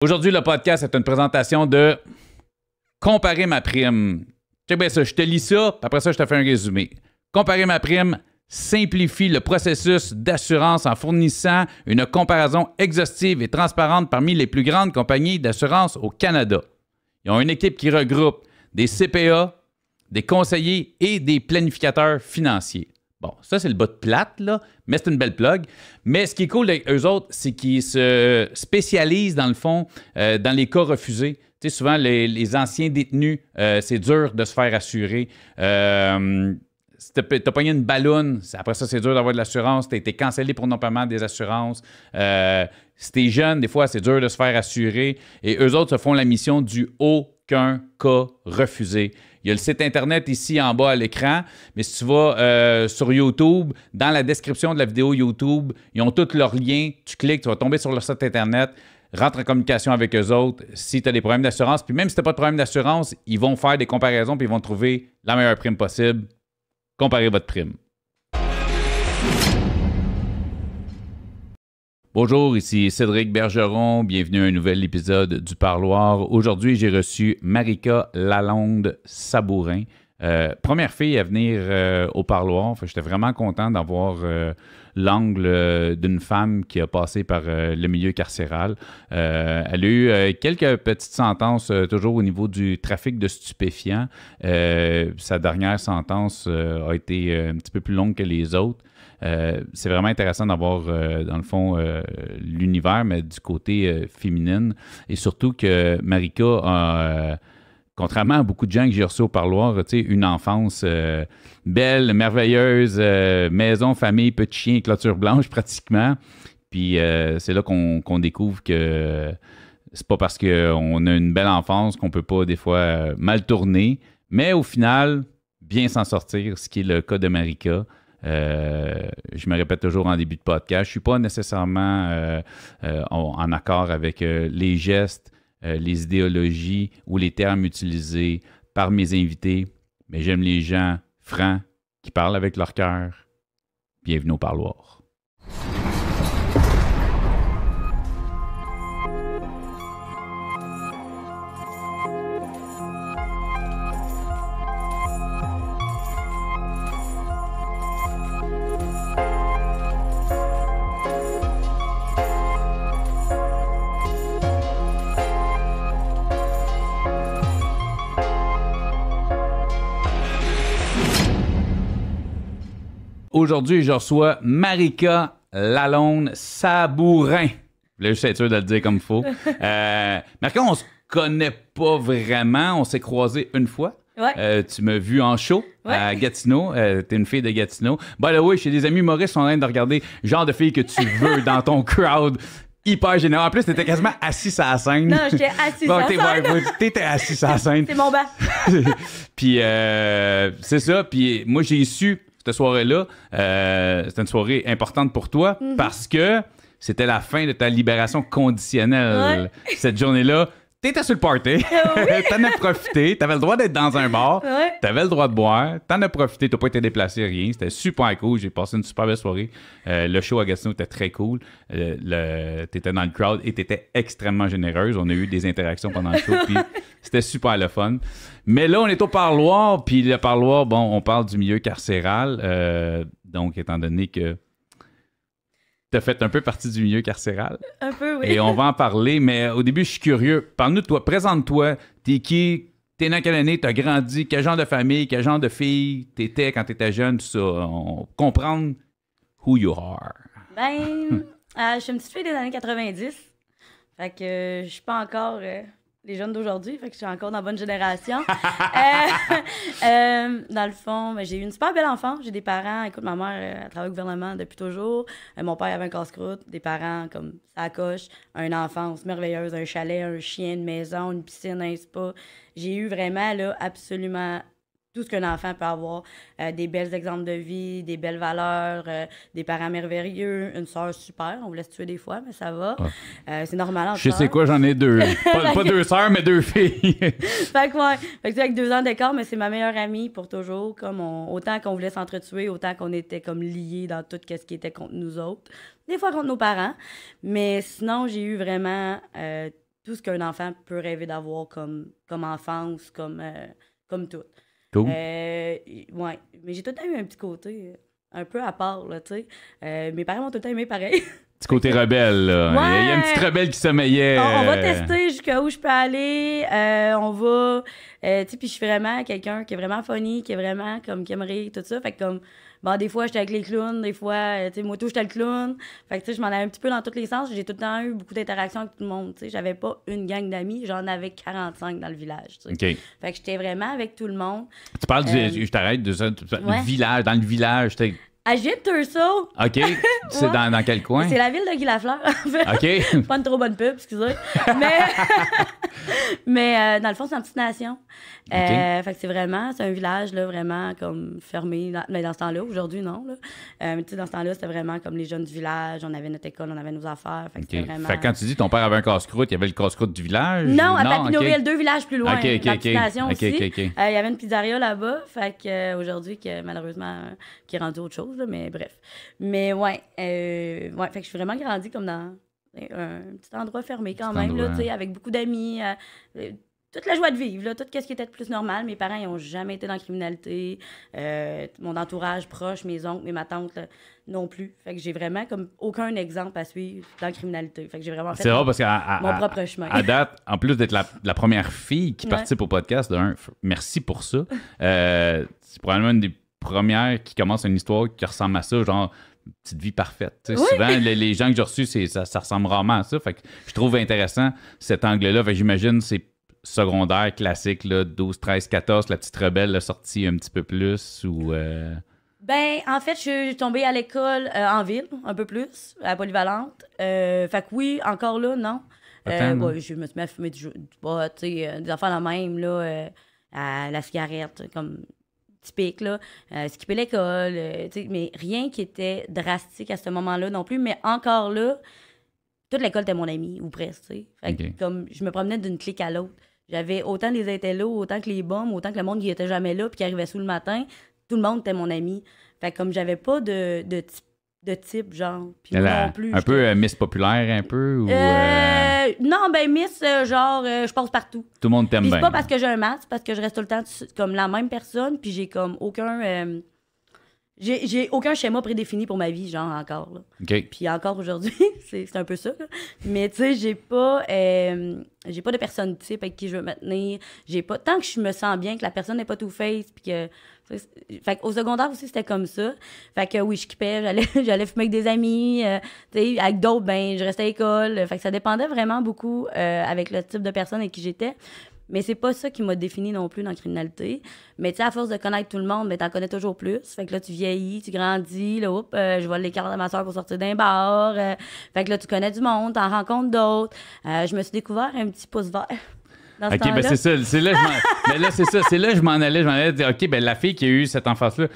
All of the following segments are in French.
Aujourd'hui, le podcast est une présentation de Comparer ma prime. Check bien ça, je te lis ça, puis après ça, je te fais un résumé. Comparer ma prime simplifie le processus d'assurance en fournissant une comparaison exhaustive et transparente parmi les plus grandes compagnies d'assurance au Canada. Ils ont une équipe qui regroupe des CPA, des conseillers et des planificateurs financiers. Bon, ça, c'est le bas de plate, là, mais c'est une belle plug. Mais ce qui est cool avec eux autres, c'est qu'ils se spécialisent, dans le fond, dans les cas refusés. Tu sais, souvent, les anciens détenus, c'est dur de se faire assurer. Si t'as pogné une balloune, après ça, c'est dur d'avoir de l'assurance. T'as été cancellé pour non-paiement des assurances. Si t'es jeune, des fois, c'est dur de se faire assurer. Et eux autres se font la mission du aucun cas refusé. Il y a le site Internet ici en bas à l'écran, mais si tu vas sur YouTube, dans la description de la vidéo YouTube, ils ont tous leurs liens. Tu cliques, tu vas tomber sur leur site Internet, rentre en communication avec eux autres si tu as des problèmes d'assurance. Puis même si tu n'as pas de problème d'assurance, ils vont faire des comparaisons puis ils vont trouver la meilleure prime possible. Comparez votre prime. Bonjour, ici Cédric Bergeron. Bienvenue à un nouvel épisode du Parloir. Aujourd'hui, j'ai reçu Marika Lalonde-Sabourin. Première fille à venir au Parloir. J'étais vraiment content d'avoir l'angle d'une femme qui a passé par le milieu carcéral. Elle a eu quelques petites sentences toujours au niveau du trafic de stupéfiants. Sa dernière sentence a été un petit peu plus longue que les autres. C'est vraiment intéressant d'avoir, dans le fond, l'univers, mais du côté féminine. Et surtout que Marika a, contrairement à beaucoup de gens que j'ai reçus au Parloir, une enfance belle, merveilleuse, maison, famille, petit chien, clôture blanche pratiquement. Puis c'est là qu'on découvre que c'est pas parce qu'on a une belle enfance qu'on peut pas des fois mal tourner. Mais au final, bien s'en sortir, ce qui est le cas de Marika. Je me répète toujours en début de podcast, je ne suis pas nécessairement en accord avec les gestes, les idéologies ou les termes utilisés par mes invités, mais j'aime les gens francs qui parlent avec leur cœur. Bienvenue au Parloir. Aujourd'hui, je reçois Marika Lalonde-Sabourin. Je voulais juste être sûr de le dire comme il faut. Marika, on se connaît pas vraiment. On s'est croisés une fois. Ouais. Tu m'as vu en show à Gatineau. T'es une fille de Gatineau. By the way, chez des amis humoristes, on est en train de regarder le genre de fille que tu veux dans ton crowd. Hyper généreux. En plus, t'étais quasiment assis à la scène. Non, j'étais assis à la scène. T'étais assis à la scène. C'est mon banc. Puis, c'est ça. Puis, moi, j'ai su cette soirée-là, c'était une soirée importante pour toi parce que c'était la fin de ta libération conditionnelle. Ouais. Cette journée-là, t'étais sur le party, oui. T'en as profité, t'avais le droit d'être dans un bar, ouais. T'avais le droit de boire, t'en as profité, t'as pas été déplacé, rien. C'était super cool, j'ai passé une super belle soirée. Le show à Gatineau était très cool. T'étais dans le crowd et t'étais extrêmement généreuse. On a eu des interactions pendant le show, puis c'était super le fun. Mais là, on est au Parloir, puis le Parloir, bon, on parle du milieu carcéral. Donc, étant donné que t'as fait un peu partie du milieu carcéral. Un peu, oui. Et on va en parler, mais au début, je suis curieux. Parle-nous de toi. Présente-toi. T'es qui? T'es dans quelle année? T'as grandi? Quel genre de famille? Quel genre de fille t'étais quand t'étais jeune? Tout ça. On comprendre who you are. Ben, je suis une petite fille des années 90. Fait que je suis pas encore les jeunes d'aujourd'hui. Fait que je suis encore dans la bonne génération. Dans le fond, j'ai eu une super belle enfance. J'ai des parents. Écoute, ma mère elle travaille au gouvernement depuis toujours. Mon père avait un casse-croûte. Des parents comme ça coche. Une enfance merveilleuse. Un chalet, un chien, une maison, une piscine, un spa. J'ai eu vraiment là, absolument tout ce qu'un enfant peut avoir. Des belles exemples de vie, des belles valeurs, des parents merveilleux, une sœur super. On voulait se tuer des fois, mais ça va. Ouais. C'est normal. Je sais quoi, j'en ai deux. pas deux sœurs, mais deux filles. Fait que ouais. Fait que avec 2 ans d'écart, mais c'est ma meilleure amie pour toujours. Comme autant qu'on voulait s'entretuer, autant qu'on était comme liés dans tout ce qui était contre nous autres. Des fois contre nos parents. Mais sinon, j'ai eu vraiment tout ce qu'un enfant peut rêver d'avoir comme enfance, comme tout. Cool. Ouais, mais j'ai tout le temps eu un petit côté un peu à part, là, tu sais. Mes parents m'ont tout le temps aimé pareil. Petit côté rebelle, là. Ouais. Il y a une petite rebelle qui sommeillait. On va tester jusqu'où je peux aller. On va... tu sais, puis je suis vraiment quelqu'un qui est vraiment funny, qui est vraiment comme qui aime rire, tout ça. Fait que comme... Bon, des fois, j'étais avec les clowns, des fois, tu sais, moi, tout, j'étais le clown. Fait que, tu sais, je m'en allais un petit peu dans tous les sens. J'ai tout le temps eu beaucoup d'interactions avec tout le monde, tu sais. J'avais pas une gang d'amis, j'en avais 45 dans le village, tu sais. OK. Fait que j'étais vraiment avec tout le monde. Tu parles je t'arrête de ça. Le village, dans le village, À Gilles-Tursault. OK. C'est Ouais. dans quel coin? C'est la ville de Guy Lafleur, en fait. OK. Pas une trop bonne pub, excusez. Mais dans le fond, c'est une petite nation. Fait que c'est un village, là, vraiment comme fermé. Mais dans ce temps-là, aujourd'hui, non. Là. Tu sais, dans ce temps-là, c'était vraiment comme les jeunes du village. On avait notre école, on avait nos affaires. Fait que c'était vraiment... Fait que quand tu dis ton père avait un casse-croûte, il y avait le casse-croûte du village? Non, à Papineauville, 2 villages plus loin. OK, dans la petite nation aussi. OK. Il y avait une pizzeria là-bas. Fait que aujourd'hui, malheureusement, qui est rendu autre chose, là, mais bref. Mais ouais, fait que je suis vraiment grandie comme dans un petit endroit fermé quand même, là, tu sais, avec beaucoup d'amis. Toute la joie de vivre, là, tout ce qui était de plus normal. Mes parents, ils n'ont jamais été dans la criminalité. Mon entourage proche, mes oncles, ma tante, là, non plus. Fait que j'ai vraiment comme aucun exemple à suivre dans la criminalité. Fait que j'ai vraiment fait c'est vrai parce mon propre chemin. À date, en plus d'être la première fille qui participe au podcast, merci pour ça. C'est probablement une des premières qui commence une histoire qui ressemble à ça, genre petite vie parfaite. Oui. Souvent, les gens que j'ai reçus, ça ressemble rarement à ça. Fait que je trouve intéressant cet angle-là. Fait que j'imagine c'est secondaire classique, là, 12, 13, 14, la petite rebelle a sorti un petit peu plus ou... Ben, en fait, je suis tombée à l'école en ville, un peu plus, à Polyvalente. Fait que oui, encore là, non. Ouais, je me suis mis à fumer des affaires la même, là, à la cigarette, comme typique, là. Skipper l'école, mais rien qui était drastique à ce moment-là non plus. Mais encore là, toute l'école était mon ami, ou presque, tu sais. Fait que, comme, je me promenais d'une clique à l'autre. J'avais autant les intellos, autant que les bombes, autant que le monde qui était jamais là puis qui arrivait sous le matin. Tout le monde était mon ami. Fait que comme j'avais pas de type, genre. Puis non plus. Un peu Miss Populaire, un peu? Ou, non, ben Miss, genre, je passe partout. Tout le monde t'aime bien. C'est pas parce que j'ai un masque, c'est parce que je reste tout le temps comme la même personne, puis j'ai comme aucun... J'ai aucun schéma prédéfini pour ma vie, genre, encore. Là. OK. Puis encore aujourd'hui, c'est un peu ça. Là. Mais tu sais, j'ai pas de personne type avec qui je veux me tenir. J'ai pas... Tant que je me sens bien, que la personne n'est pas two-face, puis que... Fait qu'au secondaire aussi, c'était comme ça. Fait que oui, je kippais, j'allais fumer avec des amis. Tu sais, avec d'autres, ben, je restais à l'école. Fait que ça dépendait vraiment beaucoup avec le type de personne avec qui j'étais. Mais c'est pas ça qui m'a défini non plus dans la criminalité. Mais tu sais, à force de connaître tout le monde, ben, t'en connais toujours plus. Fait que là, tu vieillis, tu grandis. Là, je vole les cartes de ma soeur pour sortir d'un bar. Fait que là, tu connais du monde, t'en rencontres d'autres. Je me suis découvert un petit pouce vert. Dans ce OK, ben c'est ça. C'est là, c'est ça. C'est là que je m'en allais. Je m'en allais dire, OK, ben la fille qui a eu cette enfance-là,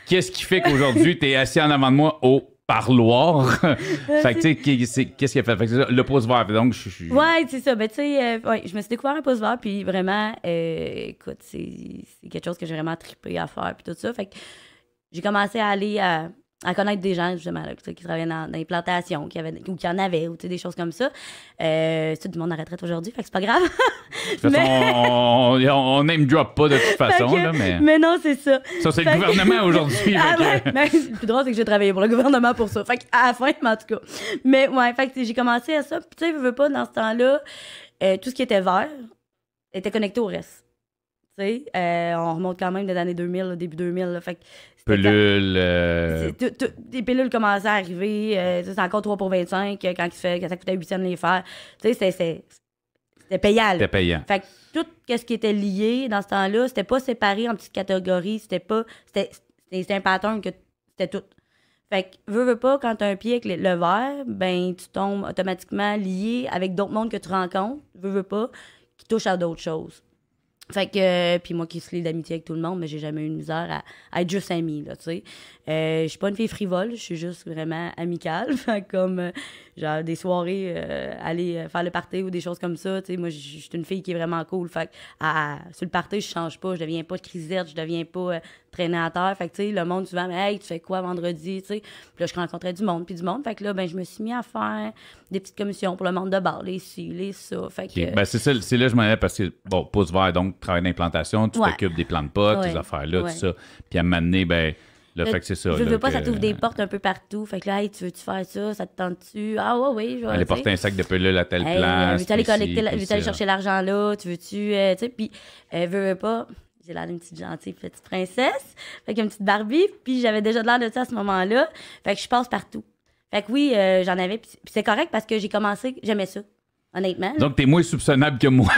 qu'est-ce qui fait qu'aujourd'hui, t'es assis en avant de moi au parloir? Fait que, tu sais, qu'est-ce qu'il a fait? Fait que c'est ça, le pouce vert. Donc, ouais, c'est ça. Ben, tu sais, je me suis découvert un pouce vert, puis vraiment, écoute, c'est quelque chose que j'ai vraiment trippé à faire, puis tout ça. Fait que j'ai commencé à aller à connaître des gens, justement, là, qui travaillaient dans les plantations, ou qui en avaient, ou des choses comme ça. C'est tout le monde en retraite aujourd'hui, fait que c'est pas grave. De toute façon, on name drop pas de toute façon, là, mais... Mais non, c'est ça. Ça, c'est le gouvernement aujourd'hui. Mais le plus drôle, c'est que j'ai travaillé pour le gouvernement pour ça. Fait qu'à la fin, mais en tout cas. Mais ouais, fait que j'ai commencé à ça. Puis tu sais, je veux pas, dans ce temps-là, tout ce qui était vert était connecté au reste. Tu sais, on remonte quand même des années 2000, là, début 2000. Là, fait que pilules. Des pilules commençaient à arriver. C'est encore 3 pour 25 quand ça coûtait 8 cents de les faire. Tu sais, c'était payant. C'était payant. Fait que tout ce qui était lié dans ce temps-là, c'était pas séparé en petites catégories. C'était un pattern que c'était tout. Fait que, veux pas, quand t'as un pied avec le vert, ben, tu tombes automatiquement lié avec d'autres mondes que tu rencontres, veux pas, qui touchent à d'autres choses. Fait que, puis moi qui suis d'amitié avec tout le monde, mais j'ai jamais eu de misère à être juste amie, là, tu sais. Je suis pas une fille frivole, je suis juste vraiment amicale. Fait que comme, genre des soirées, aller faire le party ou des choses comme ça. Tu sais, moi, je suis une fille qui est vraiment cool. Fait que sur le party, je change pas. Je deviens pas crisette, je deviens pas traîner à terre. Fait que, tu sais, le monde souvent, mais hey, tu fais quoi vendredi, tu sais? Puis là, je rencontrais du monde, puis du monde. Fait que là, ben, je me suis mis à faire des petites commissions pour le monde de bar, les ci, les ça. Fait que... Ben, c'est là que je m'en allais parce que, bon, pouce vert, donc, travail d'implantation, tu t'occupes des plans de potes, tes affaires-là, tout ça. Puis à un moment donné, ben, le fait que c'est ça. Je veux pas, ça t'ouvre des portes un peu partout. Fait que là, hey, tu veux-tu faire ça? Ça te tente-tu? Ah, ouais, oui. Aller porter un sac de pelule à telle place. Veux-tu aller collecter, veux-tu aller chercher l'argent là? Tu veux-tu, tu sais, puis veux pas. J'ai l'air d'une petite gentille petite princesse. Fait qu'une petite Barbie. Puis j'avais déjà de l'air de ça à ce moment-là. Fait que je passe partout. Fait que oui, j'en avais. Puis c'est correct parce que j'ai commencé, j'aimais ça. Honnêtement. Donc, t'es moins soupçonnable que moi.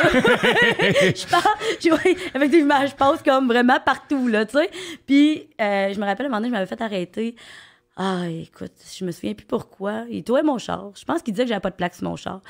Effectivement, je passe comme vraiment partout, là, tu sais. Puis, je me rappelle, à un moment donné, je m'avais fait arrêter. Ah, écoute, je me souviens plus pourquoi. Il touait mon char. Je pense qu'il disait que j'avais pas de plaque sur mon char.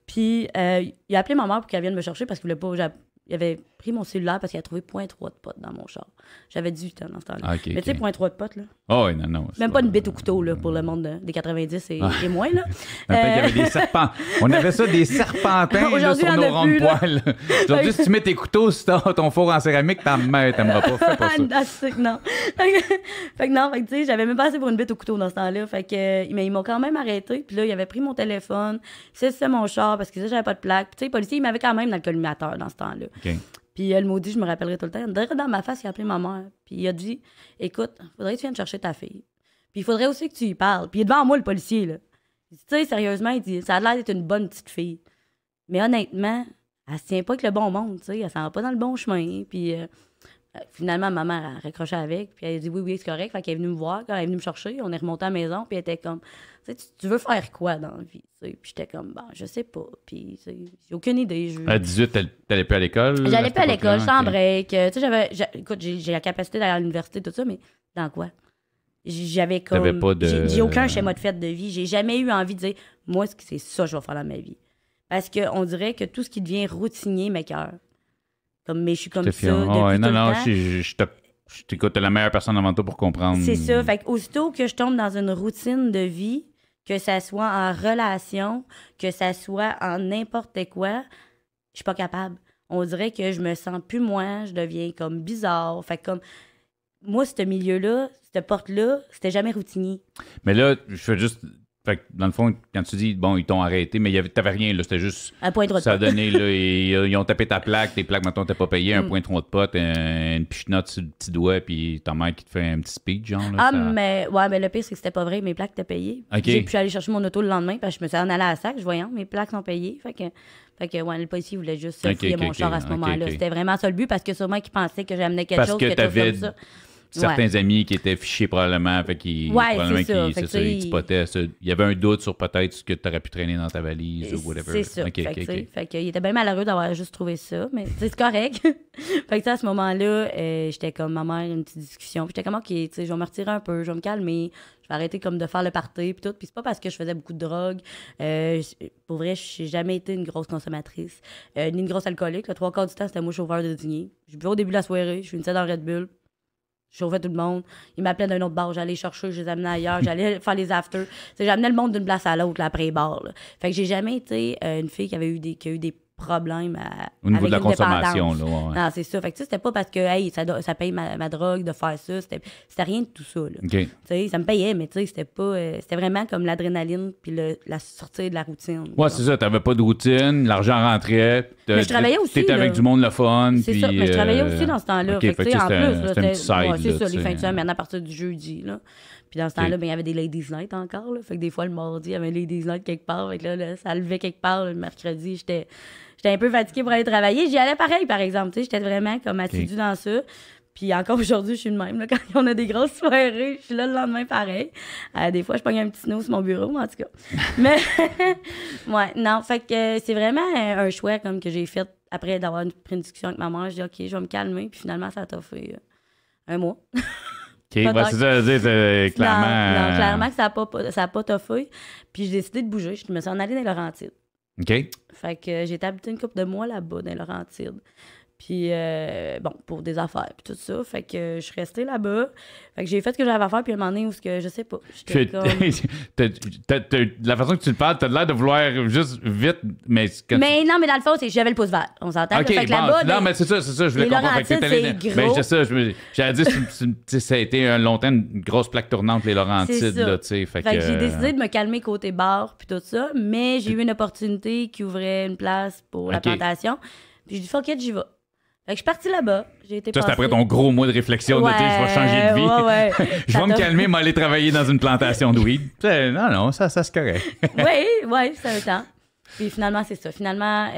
Puis, il a appelé ma mère pour qu'elle vienne me chercher parce qu'il voulait pas... Il avait pris mon cellulaire parce qu'il a trouvé 0.3 de potes dans mon char. J'avais 18 ans dans ce temps-là. Okay, mais tu sais, 0.3 de potes, là. Oh, oui, non. Même pas une bite au couteau, là, pour le monde des 90 et moins, là. Il y avait des serpents. On avait ça, des serpentins là, sur nos ronds de poils. Aujourd'hui, si tu mets tes couteaux sur ton four en céramique, ta mère t'aimeras pas. Fais pas ça. Non. Fait que non, tu sais, j'avais même pas assez pour une bite au couteau dans ce temps-là. Fait que, mais ils m'ont quand même arrêté. Puis là, il avait pris mon téléphone. C'est mon char parce que ça, j'avais pas de plaque. Puis tu sais, les policiers, ils m'avaient quand même dans le collimateur dans ce temps-là. Okay. Puis le maudit, je me rappellerai tout le temps. Direct dans ma face, il a appelé ma mère. Puis il a dit, écoute, faudrait que tu viennes chercher ta fille. Puis il faudrait aussi que tu y parles. Puis il est devant moi, le policier, là. Il dit, tu sais, sérieusement, il dit, ça a l'air d'être une bonne petite fille. Mais honnêtement, elle se tient pas avec le bon monde, tu sais. Elle s'en va pas dans le bon chemin. Puis finalement, ma mère a raccroché avec. Puis elle a dit, oui, c'est correct. Fait qu'elle est venue me voir. Quand elle est venue me chercher, on est remonté à la maison. Puis elle était comme, tu veux faire quoi dans la vie? T'sais? Puis j'étais comme, je sais pas. Puis j'ai aucune idée. À 18, t'allais plus à l'école? J'allais plus à l'école, j'étais en break. Tu sais, écoute, j'ai la capacité d'aller à l'université, tout ça, mais dans quoi? J'avais comme... J'ai aucun schéma de fête de vie. J'ai jamais eu envie de dire, moi, c'est ça que je vais faire dans ma vie. Parce qu'on dirait que tout ce qui devient routinier m'écoeure. Mais je suis comme ça depuis tout le temps. Je t'écoute, t'es la meilleure personne avant toi pour comprendre. C'est ça. Fait qu'aussitôt que je tombe dans une routine de vie, que ça soit en relation, que ça soit en n'importe quoi, je suis pas capable. On dirait que je me sens plus moi, je deviens comme bizarre. Fait que comme moi, ce milieu-là, cette porte-là, c'était jamais routinier. Mais là, je fais juste... Fait que dans le fond, quand tu dis, bon, ils t'ont arrêté, mais t'avais rien, là, c'était juste... Un point de ça a donné, là, ils ont tapé ta plaque, tes plaques, maintenant, t'as pas payé, un point trop de pote, une pichenote sur le petit doigt, puis ta mère qui te fait un petit speech, genre. Là, mais le pire, c'est que c'était pas vrai, mes plaques étaient payées. Okay. J'ai pu aller chercher mon auto le lendemain, parce que je me suis en allée à la sac, je voyais, mes plaques sont payées. Fait que le policier voulait juste fouiller mon char à ce moment-là. C'était vraiment ça le but, parce que sûrement qu'il pensait que j'amenais quelque chose, quelque chose comme ça. Certains amis qui étaient fichés probablement, fait qu'ils ils spottaient ça. Il y avait un doute sur peut-être ce que tu aurais pu traîner dans ta valise ou whatever. C'est ça. Fait qu'il était bien malheureux d'avoir juste trouvé ça, mais c'est correct. Fait que à ce moment-là, j'étais comme ma mère, une petite discussion. Puis j'étais comme, OK, je vais me retirer un peu, je vais me calmer, je vais arrêter comme de faire le party, puis tout. Puis c'est pas parce que je faisais beaucoup de drogue. Pour vrai, j'ai jamais été une grosse consommatrice, ni une grosse alcoolique. Le 3/4 du temps, c'était moi chauffeur de dîner. Je buvais au début de la soirée, je finissais dans Red Bull. Je chauffais tout le monde. Ils m'appelaient d'un autre bar. J'allais chercher, je les amenais ailleurs. J'allais faire les afters. J'amenais le monde d'une place à l'autre, là, après les bars. Là. Fait que j'ai jamais été une fille qui a eu des problèmes au niveau avec de la consommation. Là, ouais. Non, c'est ça. Fait que c'était pas parce que hey, ça paye ma drogue de faire ça. C'était rien de tout ça. Là. Okay. Ça me payait, mais c'était pas. C'était vraiment comme l'adrénaline puis la sortie de la routine. Ouais, c'est ça. T'avais pas de routine, l'argent rentrait. Mais je travaillais aussi. T'étais avec du monde le fun. C'est ça. Mais je travaillais aussi dans ce temps-là. Okay, fait que, en plus, c'était un petit side. C'est ça, les fins de semaine à partir du jeudi. Là. Puis dans ce temps-là, il y avait des Ladies Night encore. Là. Fait que des fois, le mardi, il y avait un Ladies Night quelque part. Fait que là, ça levait quelque part. Le mercredi, j'étais un peu fatiguée pour aller travailler. J'y allais pareil, par exemple. J'étais vraiment comme assidue dans ça. Puis encore aujourd'hui, je suis le même. Là, quand on a des grosses soirées, je suis là le lendemain pareil. Des fois, je pogne un petit snooze sur mon bureau, en tout cas. Mais, ouais, non. Fait que c'est vraiment un choix comme que j'ai fait après d'avoir pris une discussion avec ma mère. Je dis, OK, je vais me calmer. Puis finalement, ça a fait un mois. OK, c'est ça, c'est clairement... Non, clairement que ça a pas toffé. Puis j'ai décidé de bouger. Je me suis en allée dans les Laurentides. OK. Fait que j'ai habité une couple de mois là-bas, dans les Laurentides. Puis, bon, pour des affaires, puis tout ça. Fait que je suis restée là-bas. Fait que j'ai fait ce que j'avais à faire, puis à un moment donné où je sais pas. J'étais comme... La façon que tu le parles, t'as l'air de vouloir juste vite, mais... Mais non, mais dans le fond, j'avais le pouce vert. On s'entend. OK, Fait que bon, là-bas, non, mais c'est ça, je voulais comprendre. Fait que t'es allé c'est ben, gros. c'est ça, j'allais dire, ça a été longtemps une grosse plaque tournante, les Laurentides, là, tu sais. Fait que j'ai décidé de me calmer côté bar, puis tout ça, mais j'ai eu une opportunité qui ouvrait une place pour la plantation. Puis j'ai dit, fuck it, j'y vais. Fait que je suis partie là-bas. J'ai été ça, c'est après ton gros mois de réflexion de dire je vais changer de vie. Ouais. Je vais me calmer, m'aller travailler dans une plantation de weed. Non, ça c'est correct. oui, c'est un temps. Puis finalement, c'est ça. Finalement,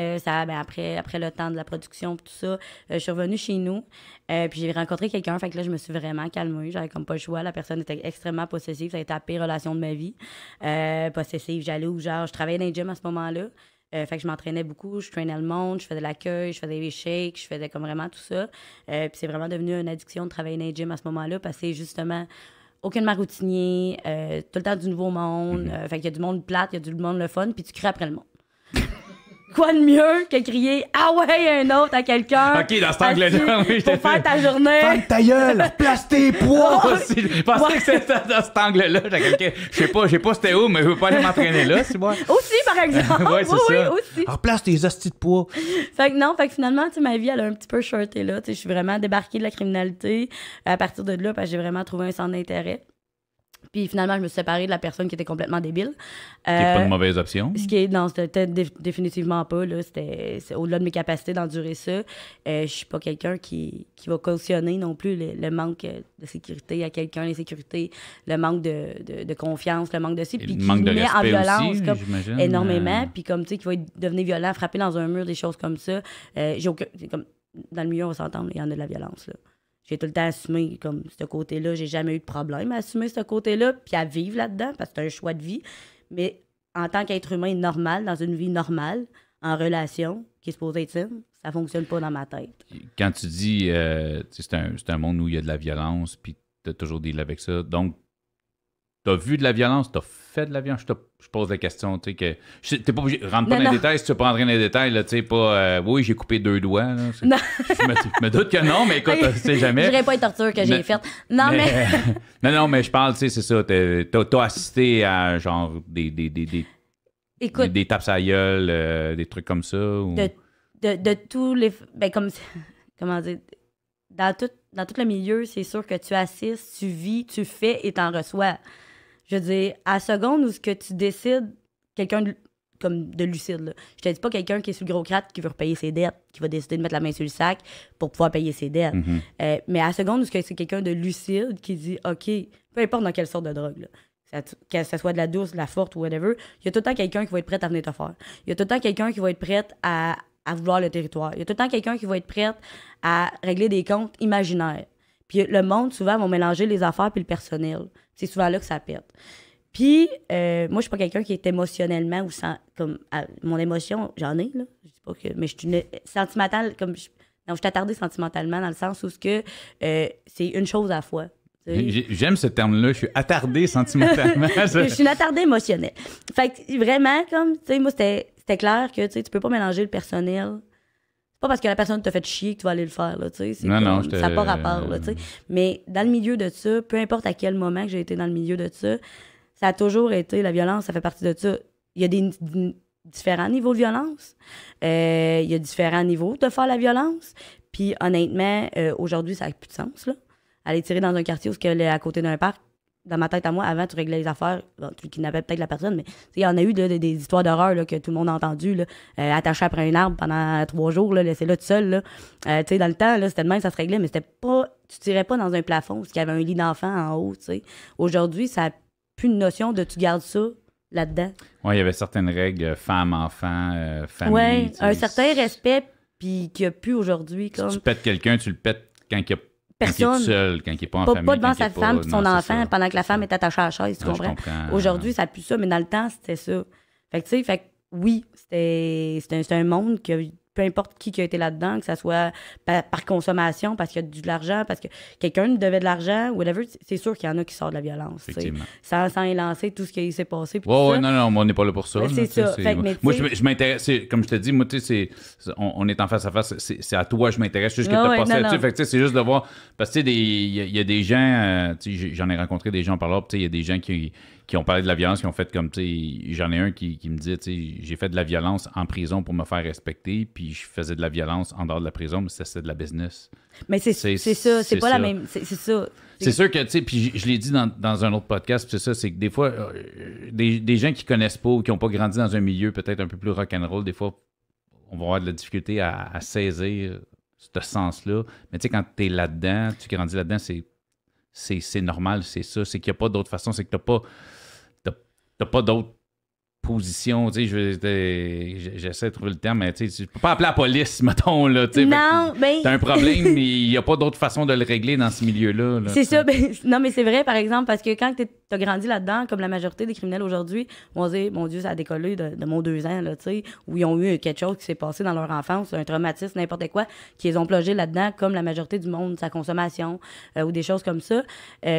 après le temps de la production et tout ça, je suis revenue chez nous. Puis j'ai rencontré quelqu'un. Fait que là, je me suis vraiment calmée. J'avais comme pas le choix. La personne était extrêmement possessive. Ça a été la pire relation de ma vie. Possessive, jalouse. Genre, je travaillais dans les gyms à ce moment-là. Fait que je m'entraînais beaucoup, je traînais le monde, je faisais de l'accueil, je faisais des shakes, je faisais comme vraiment tout ça. Puis c'est vraiment devenu une addiction de travailler dans les gyms à ce moment-là parce que c'est justement aucunement routinier, tout le temps du nouveau monde. Fait qu'il y a du monde plate, il y a du monde le fun, puis tu cries après le monde. Quoi de mieux que crier « Ah ouais, un autre à quelqu'un! » OK, dans cet angle-là. Oui, pour faire ta journée. Ferme ta gueule! Place tes poids! Je pensais que c'était dans cet angle-là. Je sais pas c'était où, mais je veux pas aller m'entraîner là, c'est moi. Aussi, par exemple. Ouais, c'est ça. Oui, aussi. Alors, place tes hosties de poids. Fait que finalement, tu sais, ma vie, elle a un petit peu shorté là. Tu sais, je suis vraiment débarquée de la criminalité à partir de là, parce que j'ai vraiment trouvé un centre d'intérêt. Puis finalement, je me suis séparée de la personne qui était complètement débile. Qui n'est pas une mauvaise option. Ce qui est, non, c'était définitivement pas. Là, c'est au-delà de mes capacités d'endurer ça. Je suis pas quelqu'un qui va cautionner non plus le manque de sécurité à quelqu'un, l'insécurité, le manque de confiance, le manque de ci. Puis qui manque de met en respect violence aussi, comme, j'imagine. énormément. Puis comme, tu sais, qui va devenir violent, frapper dans un mur, des choses comme ça. J'ai aucun... Comme, dans le milieu, on va s'entendre, il y en a de la violence, là. J'ai tout le temps assumé comme ce côté-là. J'ai jamais eu de problème à assumer ce côté-là puis à vivre là-dedans parce que c'est un choix de vie. Mais en tant qu'être humain normal, dans une vie normale, en relation, qui est supposée être saine, ça fonctionne pas dans ma tête. Quand tu dis c'est un monde où il y a de la violence puis tu as toujours dealé avec ça. Donc, tu as vu de la violence, tu as fait de la violence. Je pose la question, tu sais, que... T'es pas obligé, rentre pas dans les détails si tu veux pas rentrer dans les détails, là, tu sais, pas... oui, j'ai coupé 2 doigts, là. Je me doute que non, mais écoute, tu sais jamais. Je dirais pas les tortures que j'ai faites. Non, mais... non, mais je parle, tu sais, c'est ça, t'as assisté à, genre, Écoute, des tapes à la gueule, des trucs comme ça, ou... De tous les... Ben, comme... Comment dire... Dans tout le milieu, c'est sûr que tu assistes, tu vis, tu fais et t'en reçois. Je veux dire, à la seconde où ce que tu décides, quelqu'un comme de lucide, là. Je te dis pas quelqu'un qui est sur le gros crack qui veut repayer ses dettes, qui va décider de mettre la main sur le sac pour pouvoir payer ses dettes. Mais à la seconde où c'est quelqu'un de lucide qui dit « OK, peu importe dans quelle sorte de drogue, là, que ce soit de la douce, de la forte ou whatever, il y a tout le temps quelqu'un qui va être prêt à venir te faire. Il y a tout le temps quelqu'un qui va être prêt à vouloir le territoire. Il y a tout le temps quelqu'un qui va être prêt à régler des comptes imaginaires. Puis le monde, souvent, va mélanger les affaires puis le personnel. C'est souvent là que ça pète. Puis, moi, je suis pas quelqu'un qui est émotionnellement ou sans... Comme, mon émotion, j'en ai, là. Je dis pas que... Mais je suis sentimentale, comme... Non, je suis attardée sentimentalement dans le sens où c'est une chose à la fois. J'aime ce terme-là, je suis attardée sentimentalement. Je suis une attardée émotionnelle. Fait que vraiment, comme, tu sais, moi, c'était clair que, tu sais, tu peux pas mélanger le personnel. C'est pas parce que la personne t'a fait chier que tu vas aller le faire, là, tu sais. Ça n'a pas rapport, là, tu sais. Mais dans le milieu de ça, peu importe à quel moment que j'ai été dans le milieu de ça, ça a toujours été, la violence, ça fait partie de ça. Il y a des différents niveaux de violence. Il y a différents niveaux de faire la violence. Puis honnêtement, aujourd'hui, ça n'a plus de sens, là. Aller tirer dans un quartier où elle est à côté d'un parc, dans ma tête à moi, avant, tu réglais les affaires, bon, tu kidnappais peut-être la personne, mais il y en a eu là, des histoires d'horreur là, que tout le monde a entendu, là, attaché après un arbre pendant 3 jours, là, laissé là tout seul. Là. Dans le temps, là, c'était de même, ça se réglait, mais c'était pas. Tu tirais pas dans un plafond parce qu'il y avait un lit d'enfant en haut. T'sais. Aujourd'hui, ça n'a plus une notion de tu gardes ça là-dedans. Oui, il y avait certaines règles, femme-enfant, famille. Oui, un certain respect, puis qu'il n'y a plus aujourd'hui. Comme... Si tu pètes quelqu'un, tu le pètes quand il y a personne. Quand il est seul, quand il n'est pas en famille. Pas devant sa femme et son enfant pendant que la femme est attachée à la chaise, tu comprends? Aujourd'hui, ça n'a plus ça, mais dans le temps, c'était ça. Fait que, tu sais, oui, c'était un monde qui a peu importe qui a été là-dedans, que ça soit par consommation, parce qu'il y a de l'argent, parce que quelqu'un nous devait de l'argent, whatever, c'est sûr qu'il y en a qui sortent de la violence. Sans élancer tout ce qui s'est passé. Ouais, non, on n'est pas là pour ça. C'est ça. Fait que, moi, je m'intéresse, comme je te dis, moi, tu sais, on est en face à face, c'est à toi, je m'intéresse, juste que tu as passé là-dessus. Fait que, tu sais, c'est juste de voir, parce que, tu sais, il y a des gens, tu sais, j'en ai rencontré des gens par là, tu sais, il y a des gens qui ont parlé de la violence, qui ont fait comme, tu sais, j'en ai un qui me dit, tu sais, j'ai fait de la violence en prison pour me faire respecter, puis je faisais de la violence en dehors de la prison, mais c'était de la business. Mais c'est ça, c'est pas la même, c'est ça. C'est sûr que, tu sais, puis je l'ai dit dans un autre podcast, c'est ça, c'est que des fois, des gens qui connaissent pas ou qui n'ont pas grandi dans un milieu peut-être un peu plus rock'n'roll, des fois, on va avoir de la difficulté à saisir ce sens-là. Mais tu sais, quand tu es là-dedans, tu grandis là-dedans, c'est normal, c'est ça. C'est qu'il n'y a pas d'autre façon, c'est que t'as pas d'autre position, tu sais, j'essaie de trouver le terme, mais tu sais, tu peux pas appeler la police, mettons, là, tu sais. Non, ben... T'as un problème, mais il n'y a pas d'autre façon de le régler dans ce milieu-là. Là, c'est ça, ben, non, mais c'est vrai, par exemple, parce que quand t'as grandi là-dedans, comme la majorité des criminels aujourd'hui, on se dit, mon Dieu, ça a décollé de mon 2 ans, là, tu sais, où ils ont eu quelque chose qui s'est passé dans leur enfance, un traumatisme, n'importe quoi, qui les ont plongés là-dedans, comme la majorité du monde, sa consommation, ou des choses comme ça.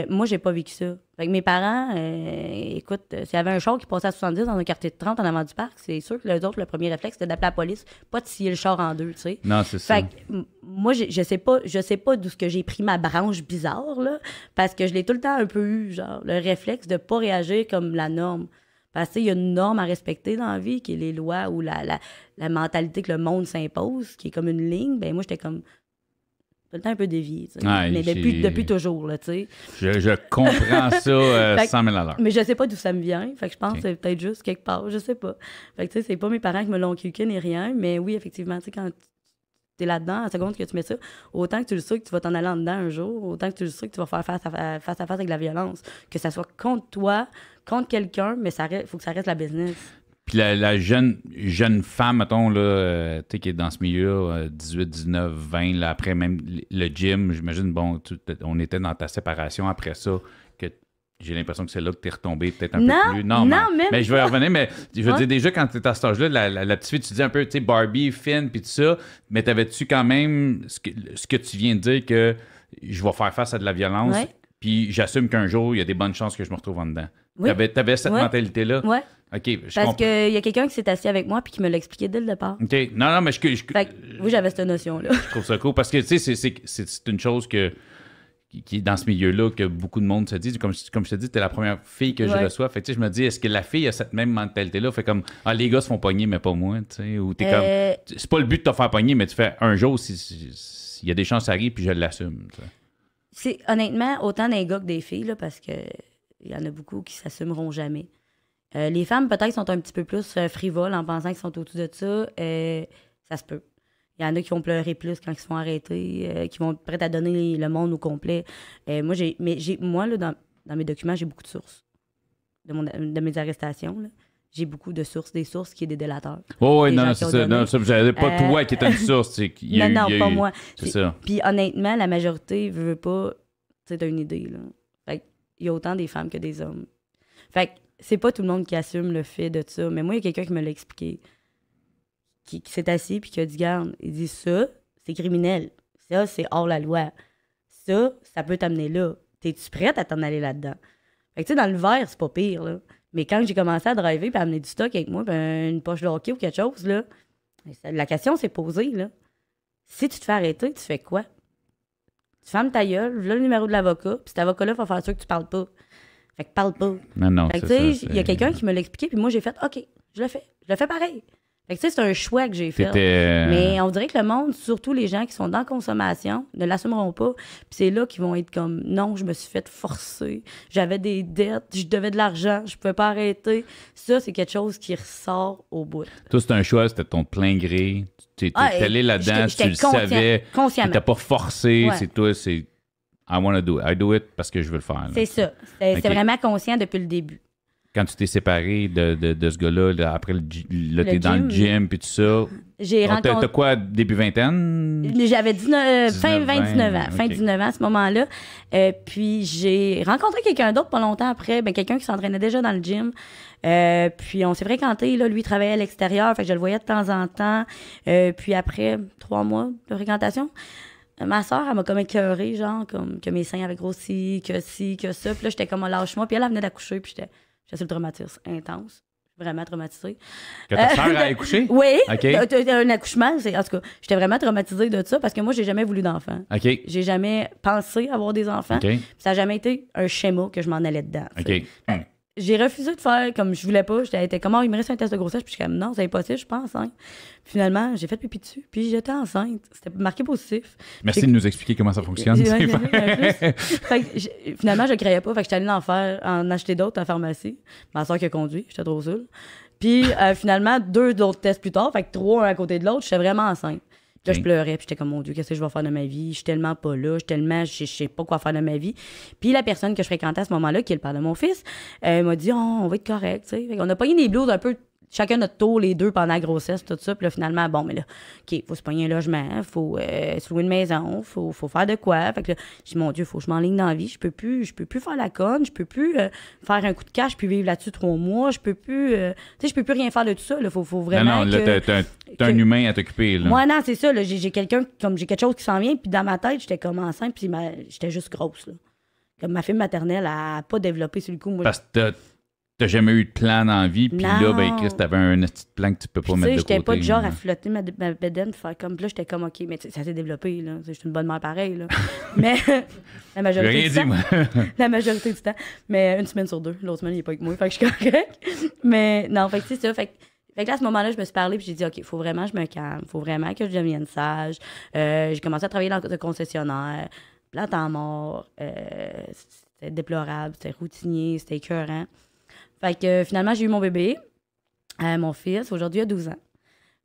Moi, j'ai pas vécu ça. Fait que mes parents, écoute, s'il y avait un char qui passait à 70 dans un quartier de 30 en avant du parc, c'est sûr que les autres, le premier réflexe, c'était d'appeler la police, pas de scier le char en deux, tu sais. Non, c'est ça. Fait que moi, je sais pas d'où ce que j'ai pris ma branche bizarre, là, parce que je l'ai tout le temps un peu eu, genre, le réflexe de pas réagir comme la norme. Parce qu'il y a une norme à respecter dans la vie, qui est les lois ou la mentalité que le monde s'impose, qui est comme une ligne. Ben moi, j'étais comme... tout le temps un peu dévié, tu sais. Ouais, mais depuis toujours, là, tu sais. Je comprends ça 100 000 à l'heure. Mais je sais pas d'où ça me vient. Fait que je pense que c'est peut-être juste quelque part, je sais pas. Fait que tu sais, c'est pas mes parents qui me l'ont inculqué ni rien, mais oui, effectivement, tu sais, quand t'es là-dedans, à la seconde que tu mets ça, autant que tu le sais que tu vas t'en aller en dedans un jour, autant que tu le sais que tu vas faire face à face avec la violence. Que ça soit contre toi, contre quelqu'un, mais il faut que ça reste la business. Puis la jeune femme, mettons, là, tu sais, qui est dans ce milieu, 18, 19, 20, là, après même le gym, j'imagine, bon, on était dans ta séparation après ça, que j'ai l'impression que c'est là que t'es retombé peut-être un peu plus. Non, mais je vais y revenir, mais je veux dire, déjà, quand t'es à cet âge-là, la petite fille, tu dis un peu, tu sais, Barbie, Finn, puis tout ça, mais t'avais-tu quand même ce que tu viens de dire, que je vais faire face à de la violence, puis j'assume qu'un jour, il y a des bonnes chances que je me retrouve en dedans. Oui. T'avais cette mentalité-là? Oui. OK, parce qu'il y a quelqu'un qui s'est assis avec moi puis qui me l'a expliqué dès le départ. OK. Non, mais fait que, oui, j'avais cette notion-là. Je trouve ça cool parce que, tu sais, c'est une chose qui est dans ce milieu-là que beaucoup de monde se dit. Comme je te dis, t'es la première fille que je reçois. Fait que, tu sais, je me dis, est-ce que la fille a cette même mentalité-là? Fait comme, les gars se font pogner, mais pas moi, tu sais. Ou t'es comme, c'est pas le but de te faire pogner, mais tu fais un jour, s'il y a des chances que ça arrive, puis je l'assume. C'est honnêtement autant des gars que des filles, là, parce que il y en a beaucoup qui s'assumeront jamais. Les femmes, peut-être, sont un petit peu plus frivoles en pensant qu'ils sont au-dessus de ça. Ça se peut. Il y en a qui vont pleurer plus quand ils se font arrêter, qui vont être prêts à donner le monde au complet. Moi, là, dans mes documents, j'ai beaucoup de sources de mes arrestations. Là. J'ai beaucoup de sources, des sources qui sont des délateurs. Oui, non, c'est ça. Non, ça, j'avais pas toi qui étais une source. Non, pas moi. C'est ça. Puis honnêtement, la majorité veut pas... Tu sais, t'as une idée, là. Fait il y a autant des femmes que des hommes. Fait que c'est pas tout le monde qui assume le fait de ça. Mais moi, il y a quelqu'un qui me l'a expliqué. Qui s'est assis puis qui a dit, garde, il dit ça, c'est criminel. Ça, c'est hors la loi. Ça peut t'amener là. T'es-tu prête à t'en aller là-dedans? Fait que tu sais, dans le verre, c'est pas pire, là. Mais quand j'ai commencé à driver et à amener du stock avec moi, une poche de hockey ou quelque chose, là, la question s'est posée, là. Si tu te fais arrêter, tu fais quoi? Tu fermes ta gueule, là le numéro de l'avocat, puis cet avocat-là va faire sûr que tu parles pas. Fait que parle pas. Non, fait que tu sais, il y a quelqu'un qui me l'a expliqué, puis moi j'ai fait, OK, je le fais. Je le fais pareil. Fait que tu sais, c'est un choix que j'ai fait. Mais on dirait que le monde, surtout les gens qui sont dans la consommation, ne l'assumeront pas. Puis c'est là qu'ils vont être comme, non, je me suis fait forcer. J'avais des dettes, je devais de l'argent, je pouvais pas arrêter. Ça, c'est quelque chose qui ressort au bout. Toi, c'est un choix, c'était ton plein gré. Tu étais allé là-dedans, tu le savais. Consciemment. Tu t'as pas forcé. Ouais. C'est toi, c'est I want to do it. I do it parce que je veux le faire. C'est ça. C'est vraiment conscient depuis le début. quand tu t'es séparé de ce gars-là, là, après t'es dans le gym puis tout ça. J'ai rencontré... T'as quoi, début vingtaine? J'avais fin 19, 29 ans. ok. Fin 19 ans à ce moment-là. Puis j'ai rencontré quelqu'un d'autre pas longtemps après. Quelqu'un qui s'entraînait déjà dans le gym. Puis on s'est fréquenté. Là, lui, il travaillait à l'extérieur. Fait que je le voyais de temps en temps. Puis après 3 mois de fréquentation, ma soeur, elle m'a comme écœurée, genre, comme que mes seins avaient grossi, que ci, que ça. Puis là, j'étais comme, lâche-moi. Puis elle venait d'accoucher. Puis j'étais sur le traumatisme intense. Vraiment traumatisée. Que ta sœur a accouché? Oui. OK. Un accouchement, en tout cas, j'étais vraiment traumatisée de ça parce que moi, j'ai jamais voulu d'enfant. OK. J'ai jamais pensé avoir des enfants. OK. Ça n'a jamais été un schéma que je m'en allais dedans. OK. J'ai refusé de faire comme je voulais pas. J'étais comme, il me reste un test de grossesse. Puis je suis comme, non, c'est impossible, je suis pas enceinte. Puis finalement, j'ai fait pipi dessus. Puis j'étais enceinte. C'était marqué positif. Merci de nous expliquer comment ça fonctionne. Finalement, je ne croyais pas. Fait que j'étais allée en acheter d'autres à la pharmacie. Ma soeur qui a conduit. J'étais trop seule. Puis finalement, 2 autres tests plus tard. Fait que 3 un à côté de l'autre. J'étais vraiment enceinte. Là, je pleurais, puis j'étais comme, mon Dieu, qu'est-ce que je vais faire de ma vie? Je suis tellement pas là, je sais pas quoi faire de ma vie. Puis la personne que je fréquentais à ce moment-là, qui est le père de mon fils, m'a dit, on va être correct, tu sais. On a pogné des blues un peu, chacun notre tour, les deux, pendant la grossesse, tout ça. Puis là, finalement, bon, mais là, OK, faut se pogner un logement, faut se louer une maison, faut faire de quoi. Fait que là, j'ai dit, mon Dieu, faut que je m'enligne dans la vie. Je peux plus faire la conne, je peux plus faire un coup de cash puis vivre là-dessus 3 mois. Je peux plus, tu sais, je peux plus rien faire de tout ça. Là. Faut vraiment. Non, là, t'as un humain à t'occuper, là. Moi, non, c'est ça. Là, j'ai quelqu'un, comme j'ai quelque chose qui s'en vient, puis dans ma tête, j'étais comme enceinte, puis j'étais juste grosse, là. Comme ma fille maternelle, elle n'a pas développé sur le coup. Moi, parce que t'as jamais eu de plan dans la vie, puis là, ben, Chris, t'avais un petit plan que tu peux pas mettre de côté. J'étais pas du genre à flotter ma bedaine, puis faire comme. Puis là, j'étais comme, OK, mais ça s'est développé, là. Je suis une bonne mère pareille, là. Mais la majorité du temps. La majorité du temps. Mais une semaine sur 2. L'autre semaine, il est pas avec moi, fait que je suis correct. Mais non, fait que c'est ça. Fait que là, à ce moment-là, je me suis parlé, puis j'ai dit, OK, il faut vraiment que je me calme, il faut vraiment que je devienne sage. J'ai commencé à travailler dans le concessionnaire, plate en mort, c'était déplorable, c'était routinier, c'était écœurant. Fait que finalement, j'ai eu mon bébé, mon fils, aujourd'hui, il a 12 ans.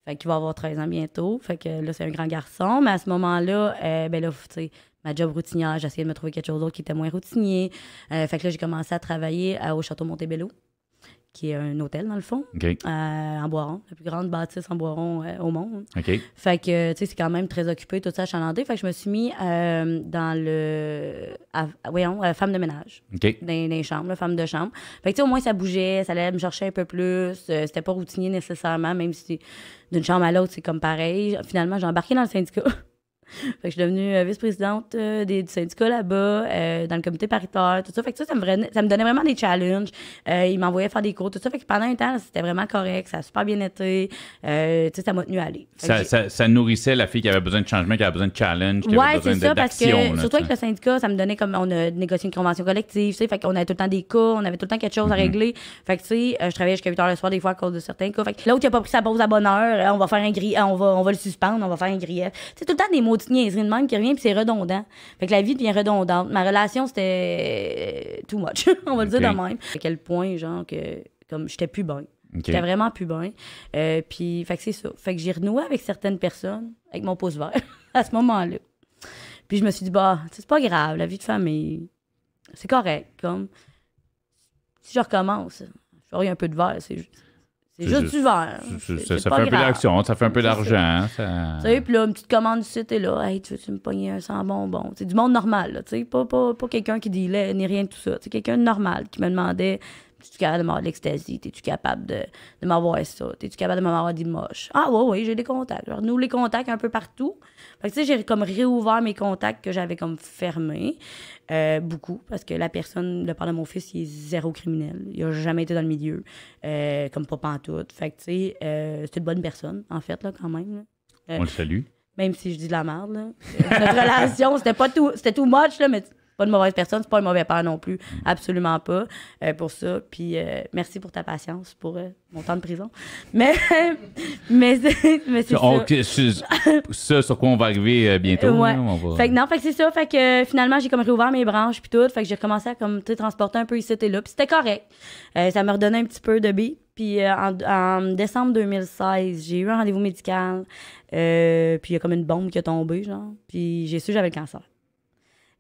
Fait qu'il va avoir 13 ans bientôt. Fait que là, c'est un grand garçon. Mais à ce moment-là, ben là, tu sais, ma job routinière, j'essayais de me trouver quelque chose d'autre qui était moins routinier. Fait que là, j'ai commencé à travailler au Château Montebello, qui est un hôtel, dans le fond, en Boiron, la plus grande bâtisse en Boiron au monde. OK. Fait que, tu sais, c'est quand même très occupé, tout ça, achalandé. Fait que je me suis mis dans femme de ménage. OK. Dans les chambres, là, femme de chambre. Fait que, tu sais, au moins, ça bougeait, ça allait me chercher un peu plus. C'était pas routinier nécessairement, même si d'une chambre à l'autre, c'est comme pareil. Finalement, j'ai embarqué dans le syndicat. Fait que je suis devenue vice-présidente du syndicat là-bas, dans le comité paritaire, tout ça. Fait que ça me donnait vraiment des challenges. Il m'envoyait faire des cours, tout ça. Fait que pendant un temps, c'était vraiment correct. Ça a super bien été. Tu sais, ça m'a tenu à aller. Ça nourrissait la fille qui avait besoin de changement, qui avait besoin de challenge, qui avait besoin d'action. Parce que, surtout avec le syndicat, ça me donnait comme on a négocié une convention collective, tu sais. Fait qu'on avait tout le temps des cas, on avait tout le temps quelque chose à régler. Fait que, tu sais, je travaillais jusqu'à 8 h le soir, des fois, à cause de certains cas. Fait que l'autre qui a pas pris sa pause à bonne heure, on va faire on va le suspendre, on va faire un grief. C'est tout le temps des maudites niaiseries de même qui revient, puis c'est redondant. Fait que la vie devient redondante. Ma relation, c'était too much, on va le dire de même. À quel point, genre, que comme j'étais plus bien. J'étais vraiment plus bien. Puis, fait que c'est ça. Fait que j'ai renoué avec certaines personnes, avec mon pouce vert, à ce moment-là. Puis je me suis dit, c'est pas grave, la vie de famille, c'est correct. Comme, si je recommence, je ferai un peu de verre, c'est juste du verre. Ça fait un peu d'action, ça fait un peu d'argent. Tu sais, puis là, une petite commande du site est là. Hey, tu veux-tu me pogner un 100 bonbons? C'est du monde normal, là, tu sais. Pas quelqu'un qui dilait ni rien de tout ça. C'est quelqu'un de normal qui me demandait, es-tu capable de m'avoir de l'ecstasy? Es-tu capable de m'avoir ça? Es-tu capable de m'avoir des moches? Ah, oui, j'ai des contacts. Alors, nous, les contacts un peu partout. Fait que, tu sais, j'ai comme réouvert mes contacts que j'avais comme fermés. Beaucoup, parce que la personne, le père de mon fils, il est zéro criminel. Il a jamais été dans le milieu, comme pas pantoute. Fait que, tu sais, c'est une bonne personne, en fait, là, quand même. Là. On le salue. Même si je dis de la merde, là. Notre relation, c'était too much, là, mais pas une mauvaise personne, c'est pas un mauvais père non plus. Absolument pas, pour ça. Puis, merci pour ta patience, pour mon temps de prison. Mais c'est ça. Sur quoi on va arriver bientôt. Ouais. Là, Fait que c'est ça. Fait que finalement, j'ai comme réouvert mes branches puis tout. Fait que j'ai recommencé à comme, transporter un peu ici et là. Puis c'était correct. Ça me redonnait un petit peu de beat. Puis en décembre 2016, j'ai eu un rendez-vous médical. Puis il y a comme une bombe qui a tombé, genre. Puis j'ai su que j'avais le cancer.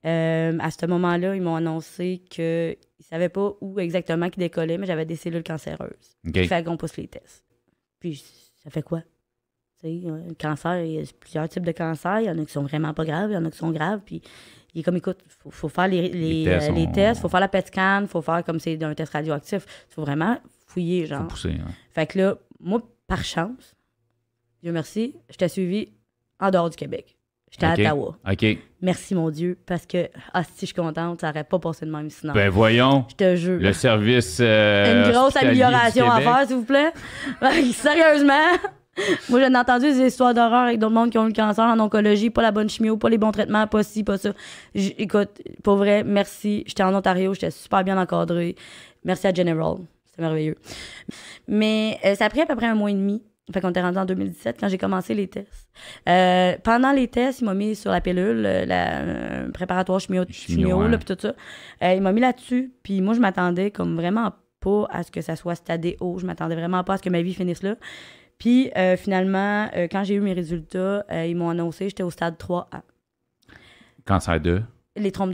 À ce moment-là, ils m'ont annoncé qu'ils ne savaient pas où exactement qu'ils décollaient, mais j'avais des cellules cancéreuses. OK. Fait qu'on pousse les tests. Puis, ça fait quoi? Tu sais, le cancer, il y a plusieurs types de cancers. Il y en a qui sont vraiment pas graves, il y en a qui sont graves. Puis, il est comme, écoute, il faut faire les tests, il faut faire la PET scan, il faut faire comme c'est un test radioactif. Il faut vraiment fouiller, genre. Faut pousser, hein. Fait que là, moi, par chance, Dieu merci, je t'ai suivi en dehors du Québec. J'étais à Ottawa. OK. Merci, mon Dieu, parce que, si je suis contente, ça n'aurait pas passé de même sinon. Ben voyons. Je te jure. Le service Une grosse hospitalier amélioration du à Québec. faire, s'il vous plaît. Sérieusement. Moi, j'en ai entendu des histoires d'horreur avec d'autres mondes qui ont eu le cancer en oncologie, pas la bonne chimio, pas les bons traitements, pas ci, pas ça. Écoute, pour vrai, merci. J'étais en Ontario, j'étais super bien encadrée. Merci à General. C'était merveilleux. Mais ça a pris à peu près 1 mois et demi. Fait qu'on était rendu en 2017 quand j'ai commencé les tests. Pendant les tests, il m'a mis sur la pilule, la préparatoire chimio ouais. là, puis tout ça. Il m'a mis là-dessus, puis moi, je m'attendais comme vraiment pas à ce que ça soit stadé haut. Je m'attendais vraiment pas à ce que ma vie finisse là. Puis finalement, quand j'ai eu mes résultats, ils m'ont annoncé que j'étais au stade 3A. Cancer 2. Les trompes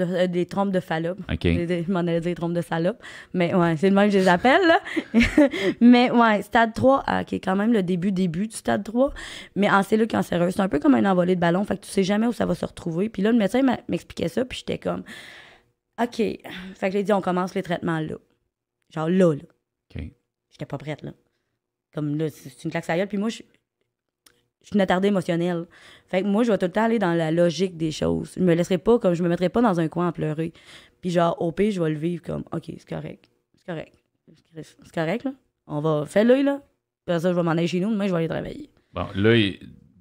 de Fallope. OK. Je m'en allais dire trompes de salope. Mais ouais, c'est le même que je les appelle, là. Mais ouais, stade 3, qui est quand même le début du stade 3. Mais en cellule cancéreuse, c'est un peu comme un envolé de ballon. Fait que tu sais jamais où ça va se retrouver. Puis là, le médecin m'expliquait ça, puis j'étais comme, OK. Fait que j'ai dit, on commence les traitements là. Genre là. OK. J'étais pas prête, là. Comme là, c'est une claque sur la gueule. Puis moi, je suis une attardée émotionnelle. Fait que moi, je vais tout le temps aller dans la logique des choses. Je me laisserai pas, comme je me mettrai pas dans un coin à pleurer. Puis genre, au pire, je vais le vivre comme, OK, c'est correct. C'est correct, là. On va faire l'œil, là. Puis après ça, je vais m'en aller chez nous. Demain, je vais aller travailler. Bon, là,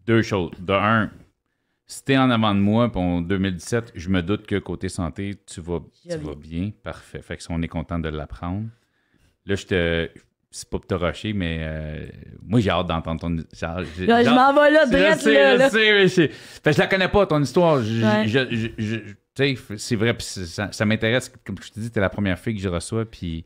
deux choses. De un, si t'es en avant de moi, puis en 2017, je me doute que côté santé, tu vas bien. Parfait. Fait que si on est content de l'apprendre. Là, c'est pas pour te rusher, mais moi, j'ai hâte d'entendre ton histoire. Je m'en vais là, direct là. Je sais. Fait que je la connais pas, ton histoire. Ouais. Tu sais, c'est vrai, puis ça m'intéresse. Comme je te dis, t'es la première fille que je reçois, puis...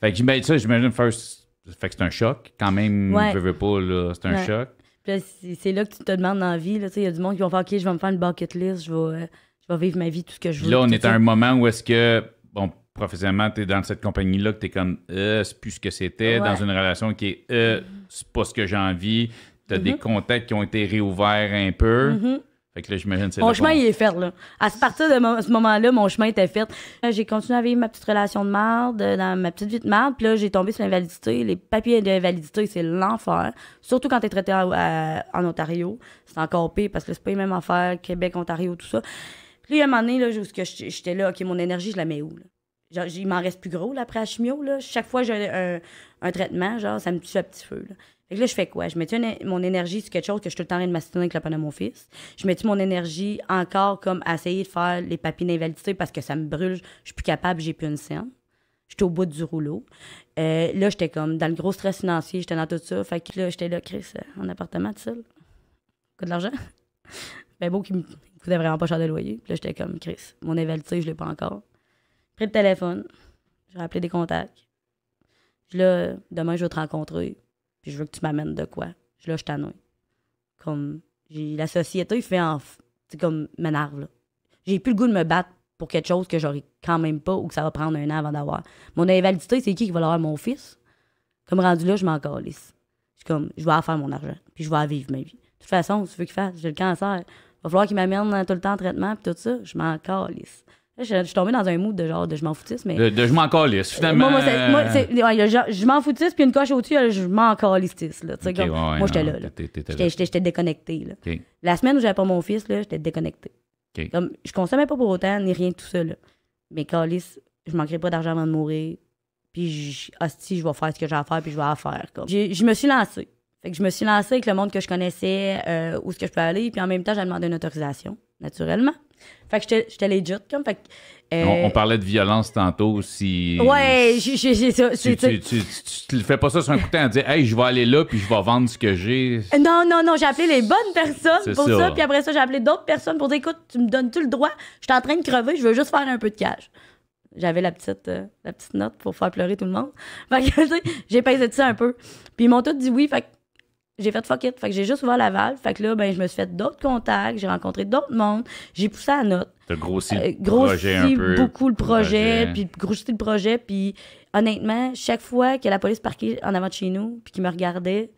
Fait que j'imagine first... Fait que c'est un choc. Quand même, Ouais. veux pas, là, c'est un choc. Puis là, c'est là que tu te demandes dans la vie, là, tu sais, il y a du monde qui vont faire, OK, je vais me faire une bucket list, je vais vivre ma vie, tout ce que je veux. Là, on est à un moment où est-ce que, bon, professionnellement, tu es dans cette compagnie-là, que tu es comme, c'est plus ce que c'était, dans une relation qui est, c'est pas ce que j'ai envie. Tu as des contacts qui ont été réouverts un peu. Fait que là, j'imagine c'est mon chemin, il est fait, là. À partir de ce moment-là, mon chemin était fait. J'ai continué à vivre ma petite relation de marde, dans ma petite vie de marde, puis là, j'ai tombé sur l'invalidité. Les papiers d'invalidité, c'est l'enfer. Surtout quand t'es traité en Ontario. C'est encore pire, parce que c'est pas les mêmes affaires, Québec, Ontario, tout ça. Puis à un moment donné, là, où j'étais là, OK, mon énergie, je la mets où, là? Genre, il m'en reste plus gros, là, après la chimio, là. Chaque fois que j'ai un traitement, genre, ça me tue à petit feu, là. Fait que là, je fais quoi? Je mets mon énergie sur quelque chose que je suis tout le temps en train de m'assiner avec la peine de mon fils. Je mets mon énergie encore comme à essayer de faire les papiers d'invalidité parce que ça me brûle, je suis plus capable, j'ai plus une scène. J'étais au bout du rouleau. Là, j'étais comme dans le gros stress financier, j'étais dans tout ça. Fait que là, j'étais là, Chris, en appartement tout seul. Coûte de l'argent. Ben beau qui me coûtait vraiment pas cher de loyer. Puis là, j'étais comme, Chris, mon invalidité, je l'ai pas encore. J'ai pris le téléphone, j'ai appelé des contacts. Là, demain, je vais te rencontrer. Puis je veux que tu m'amènes de quoi. Là, je t'annonce. Comme, la société fait c'est comme, m'énerve, là. J'ai plus le goût de me battre pour quelque chose que j'aurai quand même pas ou que ça va prendre 1 an avant d'avoir. Mon invalidité, c'est qui va l'avoir? Mon fils? Comme rendu là, je m'en calisse. Je suis comme, je vais en faire mon argent. Puis je vais en vivre ma vie. De toute façon, tu veux qu'il fasse? J'ai le cancer. Il va falloir qu'il m'amène tout le temps en traitement puis tout ça. Je m'en calisse. Là, je suis tombée dans un mood de genre de je m'en foutisse, mais... De je m'en calisse, finalement. Je m'en foutisse, puis une coche au-dessus, je m'en calisse, là. Okay, comme, moi, j'étais là. J'étais déconnectée, là. Okay. La semaine où j'avais pas mon fils, là, j'étais déconnectée. Okay. Comme, je consommais pas pour autant, ni rien de tout ça, là. Mais calisse, je manquerai pas d'argent avant de mourir. Puis, je vais faire ce que j'ai à faire, puis je vais en faire. Comme. Je me suis lancée. Fait que je me suis lancée avec le monde que je connaissais, où est-ce que je peux aller, puis en même temps, j'ai demandé une autorisation, naturellement. Fait que j'étais legit, comme. Fait que, on parlait de violence tantôt, si... Ouais, j'ai ça. Tu le fais pas ça sur un coup de tête en disant « Hey, je vais aller là, puis je vais vendre ce que j'ai. » Non, j'ai appelé les bonnes personnes pour ça, puis après ça, j'ai appelé d'autres personnes pour dire « Écoute, tu me donnes-tu le droit? Je suis en train de crever, je veux juste faire un peu de cash. » J'avais la petite note pour faire pleurer tout le monde. Fait que, j'ai pesé de ça un peu. Puis ils m'ont tous dit oui, fait que j'ai fait fuck it. Fait que j'ai juste ouvert la valve. Fait que là, ben, je me suis fait d'autres contacts, j'ai rencontré d'autres mondes, j'ai poussé à la note. T'as grossi le projet un peu. Beaucoup le projet, puis grossi le projet, puis honnêtement, chaque fois que la police parquait en avant de chez nous, puis qu'ils me regardaient,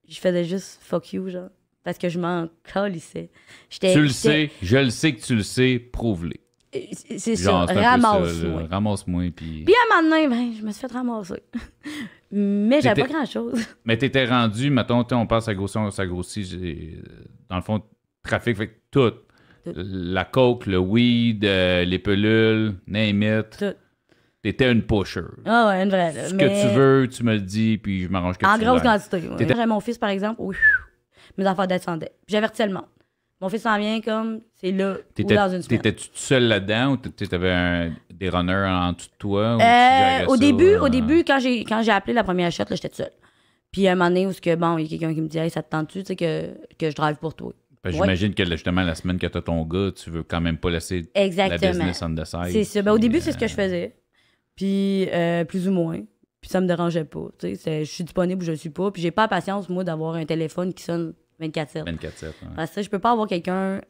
je faisais juste fuck you, genre. Parce que je m'en calissais. Tu le sais, je le sais que tu le sais, prouve-le. C'est ça, ramasse-moi. Ramasse-moi, puis... Puis à un moment donné, ben, je me suis fait ramasser. Mais j'avais pas grand-chose. Mais t'étais rendu, mettons, on passe à grossir, ça grossit, dans le fond, trafic, fait que tout. La coke, le weed, les pelules, name it. Tout. T'étais une pusher. Ah ouais, une vraie. Ce que tu veux, tu me le dis, puis je m'arrange que en tu grosse l'ailles. quantité. Ouais. J'avais mon fils, par exemple, oui, mes affaires descendaient. J'avertissais le monde. Mon fils s'en vient comme, c'est là ou dans une semaine. T'étais-tu tout seul là-dedans ou t'avais des runners en dessous de toi? Ou au début, quand j'ai appelé la première shot, là, j'étais toute seule. Puis à un moment donné, où il y a quelqu'un qui me dit « Hey, ça te tente-tu, tu sais, que je drive pour toi? » J'imagine que justement, la semaine que t'as ton gars, tu veux quand même pas laisser la business on the side. C'est ça. Ben, au début, c'est ce que je faisais. Puis plus ou moins. Puis ça me dérangeait pas. Je suis disponible ou je le suis pas. Puis j'ai pas la patience, moi, d'avoir un téléphone qui sonne 24/7. 24/7, ouais. Parce que je peux pas avoir quelqu'un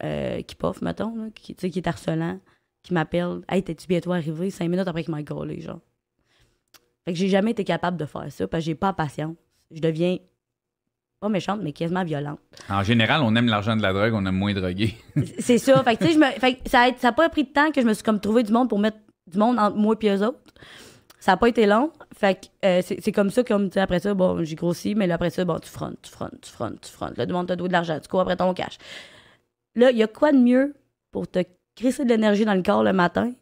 qui poffe, mettons, là, qui est harcelant, qui m'appelle « Hey, t'es-tu bientôt arrivé? » 5 minutes après qu'il m'a grôlé, genre. Fait que j'ai jamais été capable de faire ça parce que j'ai pas la patience. Je deviens pas méchante, mais quasiment violente. En général, on aime l'argent de la drogue, on aime moins droguer. C'est ça. Fait que, tu sais, ça a pas pris de temps que je me suis comme trouvé du monde pour mettre du monde entre moi et eux autres. Ça a pas été long. Fait que c'est comme ça, comme, tu sais, après ça, bon, j'ai grossi, mais là, après ça, bon, tu frontes. Là, le monde te doit de l'argent, tu cours après ton cash. Là, il y a quoi de mieux pour te crisser de l'énergie dans le corps le matin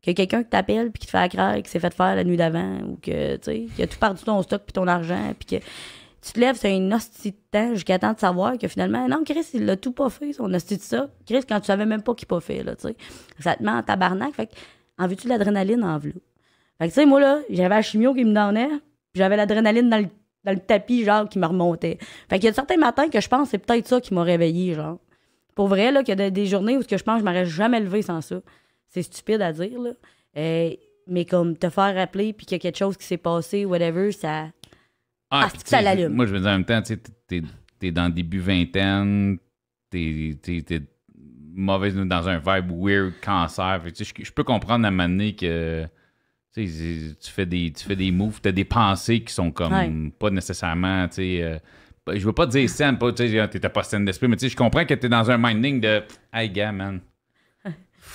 que quelqu'un qui t'appelle puis qui te fait la craque, qui s'est fait faire la nuit d'avant ou que, tu sais, qui a tout perdu ton stock puis ton argent puis que tu te lèves, c'est un hostie de temps jusqu'à temps de savoir que finalement, non, Chris, il l'a tout pas fait, son hostie de ça. Chris, quand tu savais même pas qu'il pas fait, là, tu sais. Ça te met en tabarnak. Fait que, en veux-tu de l'adrénaline en v'là? Fait que, tu sais, moi, là, j'avais la chimio qui me donnait, puis j'avais l'adrénaline dans le tapis, genre, qui me remontait. Fait qu'il y a certains matins que je pense que c'est peut-être ça qui m'a réveillée, genre. Pour vrai, là, qu'il y a des journées où je pense que je m'aurais jamais levée sans ça. C'est stupide à dire, là. Mais comme te faire rappeler, puis qu'il y a quelque chose qui s'est passé, whatever, ça... ça l'allume. Moi, je veux dire, en même temps, tu sais, t'es dans le début vingtaine, t'es mauvaise dans un vibe weird, cancer. Fait, je peux comprendre à un moment donné que tu fais des moves, t'as des pensées qui sont comme pas nécessairement, tu sais... je veux pas te dire saine, pas, tu sais, t'étais pas saine d'esprit, mais tu sais, je comprends que t'es dans un minding de « Hey, gars, man... »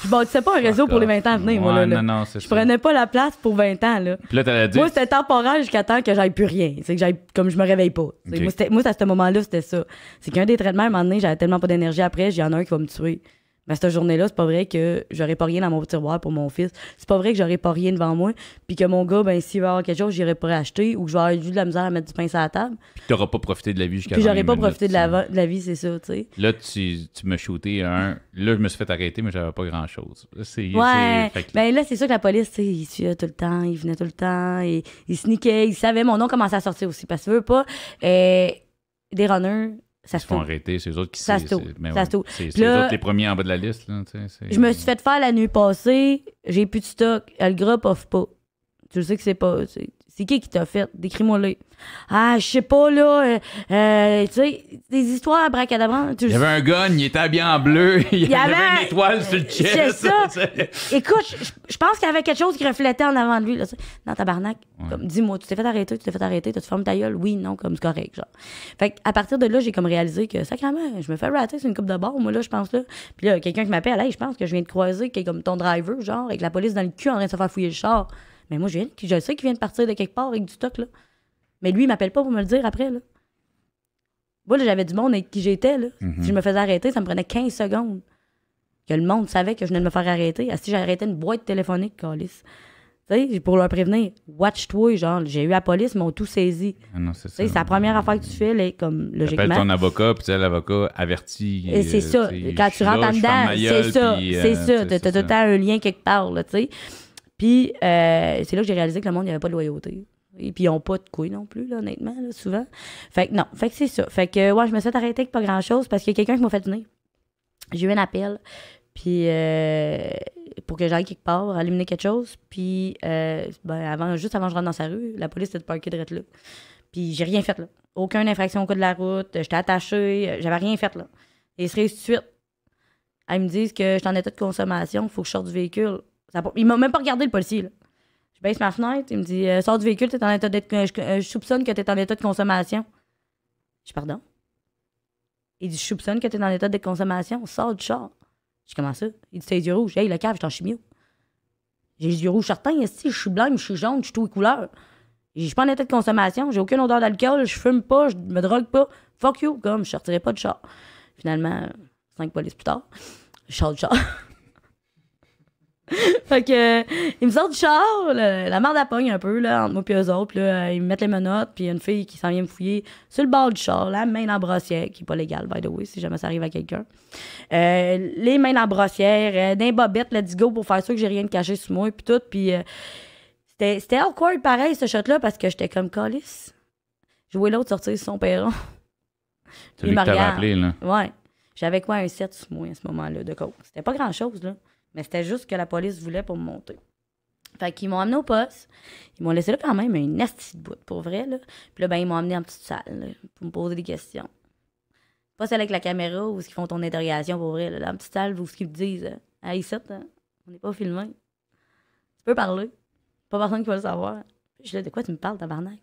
Bon, tu sais pas un réseau pour les 20 ans à venir, moi, là. Non, c'est je prenais pas la place pour 20 ans, là. Puis là, t'allais dire... Moi, c'était temporaire jusqu'à temps que j'aille plus rien. C'est que j'aille, comme je me réveille pas. Okay. Moi, à ce moment-là, c'était ça. C'est qu'un des traitements, à un moment donné, j'avais tellement pas d'énergie après, il y en a un qui va me tuer. Mais cette journée-là, c'est pas vrai que j'aurais pas rien dans mon tiroir pour mon fils. C'est pas vrai que j'aurais pas rien devant moi. Puis que mon gars, ben, s'il va avoir quelque chose, j'irai pas acheter ou que je vais avoir juste de la misère à mettre du pain sur la table. Puis t'auras pas profité de la vie jusqu'à... Puis j'aurais pas profité de la vie, c'est ça, tu sais. Là, tu m'as shooté un... Là, je me suis fait arrêter, mais j'avais pas grand-chose. Ouais, ben là, c'est sûr que la police, tu sais, il suivait tout le temps, il venait tout le temps, et il sneakait, il savait, mon nom commençait à sortir aussi, parce que tu veux pas, des runners... Ils se font arrêter, c'est eux autres qui... Ça se trouve. C'est eux autres les premiers en bas de la liste. Là, je me suis fait faire la nuit passée, j'ai plus de stock, le gras offre pas. Tu le sais que c'est pas... C'est qui t'a fait? Décris-moi-le. Ah, je sais pas, là. Tu sais, des histoires à bracadabran. Il y avait un gun, il était habillé en bleu, il y avait une étoile sur le chest. C'est ça. Écoute, je pense qu'il y avait quelque chose qui reflétait en avant de lui. Là, dans tabarnak. Ouais. Comme, dis-moi, tu t'es fait arrêter, t'as-tu fermé ta gueule? Oui, non, comme c'est correct, genre. Fait à partir de là, j'ai comme réalisé que, sacrément, je me fais rater sur une coupe de bord, moi, là, je pense, là. Puis là, quelqu'un qui m'appelle, hey, je pense que je viens de croiser, qui est comme ton driver, genre, avec la police dans le cul en train de se faire fouiller le char. Mais moi, je sais qu'il vient de partir de quelque part avec du stock, là. Mais lui, il m'appelle pas pour me le dire après, là. Moi, là, j'avais du monde avec qui j'étais, là. Si je me faisais arrêter, ça me prenait 15 secondes. Que le monde savait que je venais de me faire arrêter. Si j'ai arrêté une boîte téléphonique, calice. Tu sais, pour leur prévenir, watch-toi, genre, j'ai eu la police, ils m'ont tout saisi. Ah non, c'est ça. C'est la première affaire que tu fais, là, comme logiquement. Appelle ton avocat, puis l'avocat avertit. Et c'est ça. Quand tu rentres en dedans, c'est ça. C'est ça. T'as tout le temps un lien quelque part, là, tu sais. Puis, c'est là que j'ai réalisé que le monde, il n'y avait pas de loyauté. Et puis, ils n'ont pas de couilles non plus, là, honnêtement, là, souvent. Fait que non. Fait que c'est ça. Fait que, ouais, je me suis fait arrêter avec pas grand-chose parce qu'il y a quelqu'un qui m'a fait venir. J'ai eu un appel. Puis, pour que j'aille quelque part, allumer quelque chose. Puis, juste avant que je rentre dans sa rue, la police était parquée direct là. Puis j'ai rien fait, là. Aucune infraction au code de la route. J'étais attachée. J'avais rien fait, là. Et ils se réussissent tout de suite. Ils me disent que je suis en état de consommation. Il faut que je sorte du véhicule. Il m'a même pas regardé, le policier, là. Je baisse ma fenêtre. Il me dit sors du véhicule, t'es en état je soupçonne que t'es en état de consommation. Je dis pardon. Il dit je soupçonne que t'es en état de consommation. Sors du char. Je dis comment ça? Il dit t'as les yeux rouges. Hey, le cave, je suis en chimio. J'ai les yeux rouges certains. Je suis blanc, je suis jaune, je suis tout les couleurs. Je suis pas en état de consommation, j'ai aucune odeur d'alcool, je fume pas, je me drogue pas. Fuck you, comme je sortirais pas de char. Finalement, 5 polices plus tard, je sors du char. Fait que, ils me sortent du char, la merde à pogne un peu, là, entre moi et eux autres. Là, ils me mettent les menottes, puis il y a une fille qui s'en vient me fouiller sur le bord du char, la main dans la brossière, qui est pas légale, by the way, si jamais ça arrive à quelqu'un. Les mains dans la brossière, d'un bobette, let's go, pour faire sûr que j'ai rien de caché sur moi, puis tout, puis... C'était awkward pareil, ce shot-là, parce que j'étais comme calice. Je voyais l'autre sortir sur son perron. C'est lui que t'avais appelé, là. Ouais. J'avais quoi, un 7 sur moi à ce moment-là de coke. C'était pas grand-chose, là. Mais c'était juste ce que la police voulait pour me monter. Fait qu'ils m'ont amené au poste. Ils m'ont laissé là quand même une nasty de bout, pour vrai, là. Puis là, ben, ils m'ont amené en petite salle, là, pour me poser des questions. Pas celle avec la caméra où ils font ton interrogation, pour vrai, là. Dans la petite salle où ils te disent hey, ici, hein, on n'est pas filmé. Tu peux parler. Pas personne qui va le savoir. Je dis, de quoi tu me parles, tabarnak?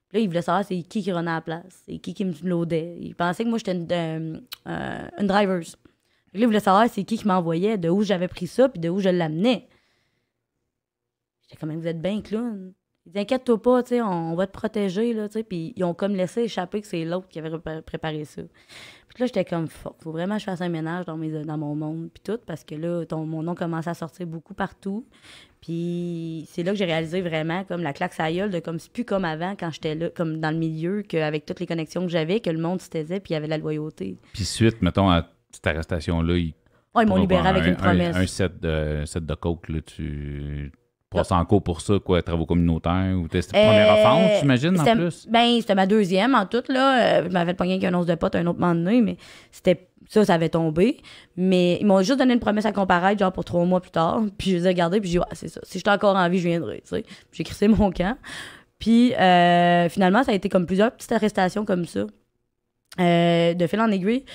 Puis là, il voulait savoir c'est qui renait à la place. C'est qui me loadait. Il pensait que moi, j'étais une driver. Puis là, il voulait savoir c'est qui m'envoyait, de où j'avais pris ça, puis de où je l'amenais. J'étais comme, vous êtes bien clown. Il dit, inquiète-toi pas, tu sais, on va te protéger, là, tu sais. Puis ils ont comme laissé échapper que c'est l'autre qui avait préparé ça. Puis là, j'étais comme, fuck, faut vraiment que je fasse un ménage dans mon monde, puis tout, parce que là, mon nom commençait à sortir beaucoup partout. Puis c'est là que j'ai réalisé vraiment, comme la claque sa gueule, de comme c'est plus comme avant, quand j'étais là, comme dans le milieu, qu'avec toutes les connexions que j'avais, que le monde se taisait, puis il y avait de la loyauté. Puis suite, mettons, à cette arrestation-là, ils m'ont libéré avec une promesse. Un set de coke, là, tu passes en cours pour ça, quoi, travaux communautaires, ou c'était ta première offense, j'imagine, en plus? Ben, c'était ma deuxième, en tout, là. Je m'avais pogné avec un once de pote un autre moment donné, mais c'était... Ça avait tombé. Mais ils m'ont juste donné une promesse à comparaître, genre pour 3 mois plus tard. Puis je les ai regardés, puis j'ai dit, c'est ça. Si j'étais encore en vie, je viendrai, tu sais. Puis j'ai crissé mon camp. Puis finalement, ça a été comme plusieurs petites arrestations comme ça, de fil en aiguille.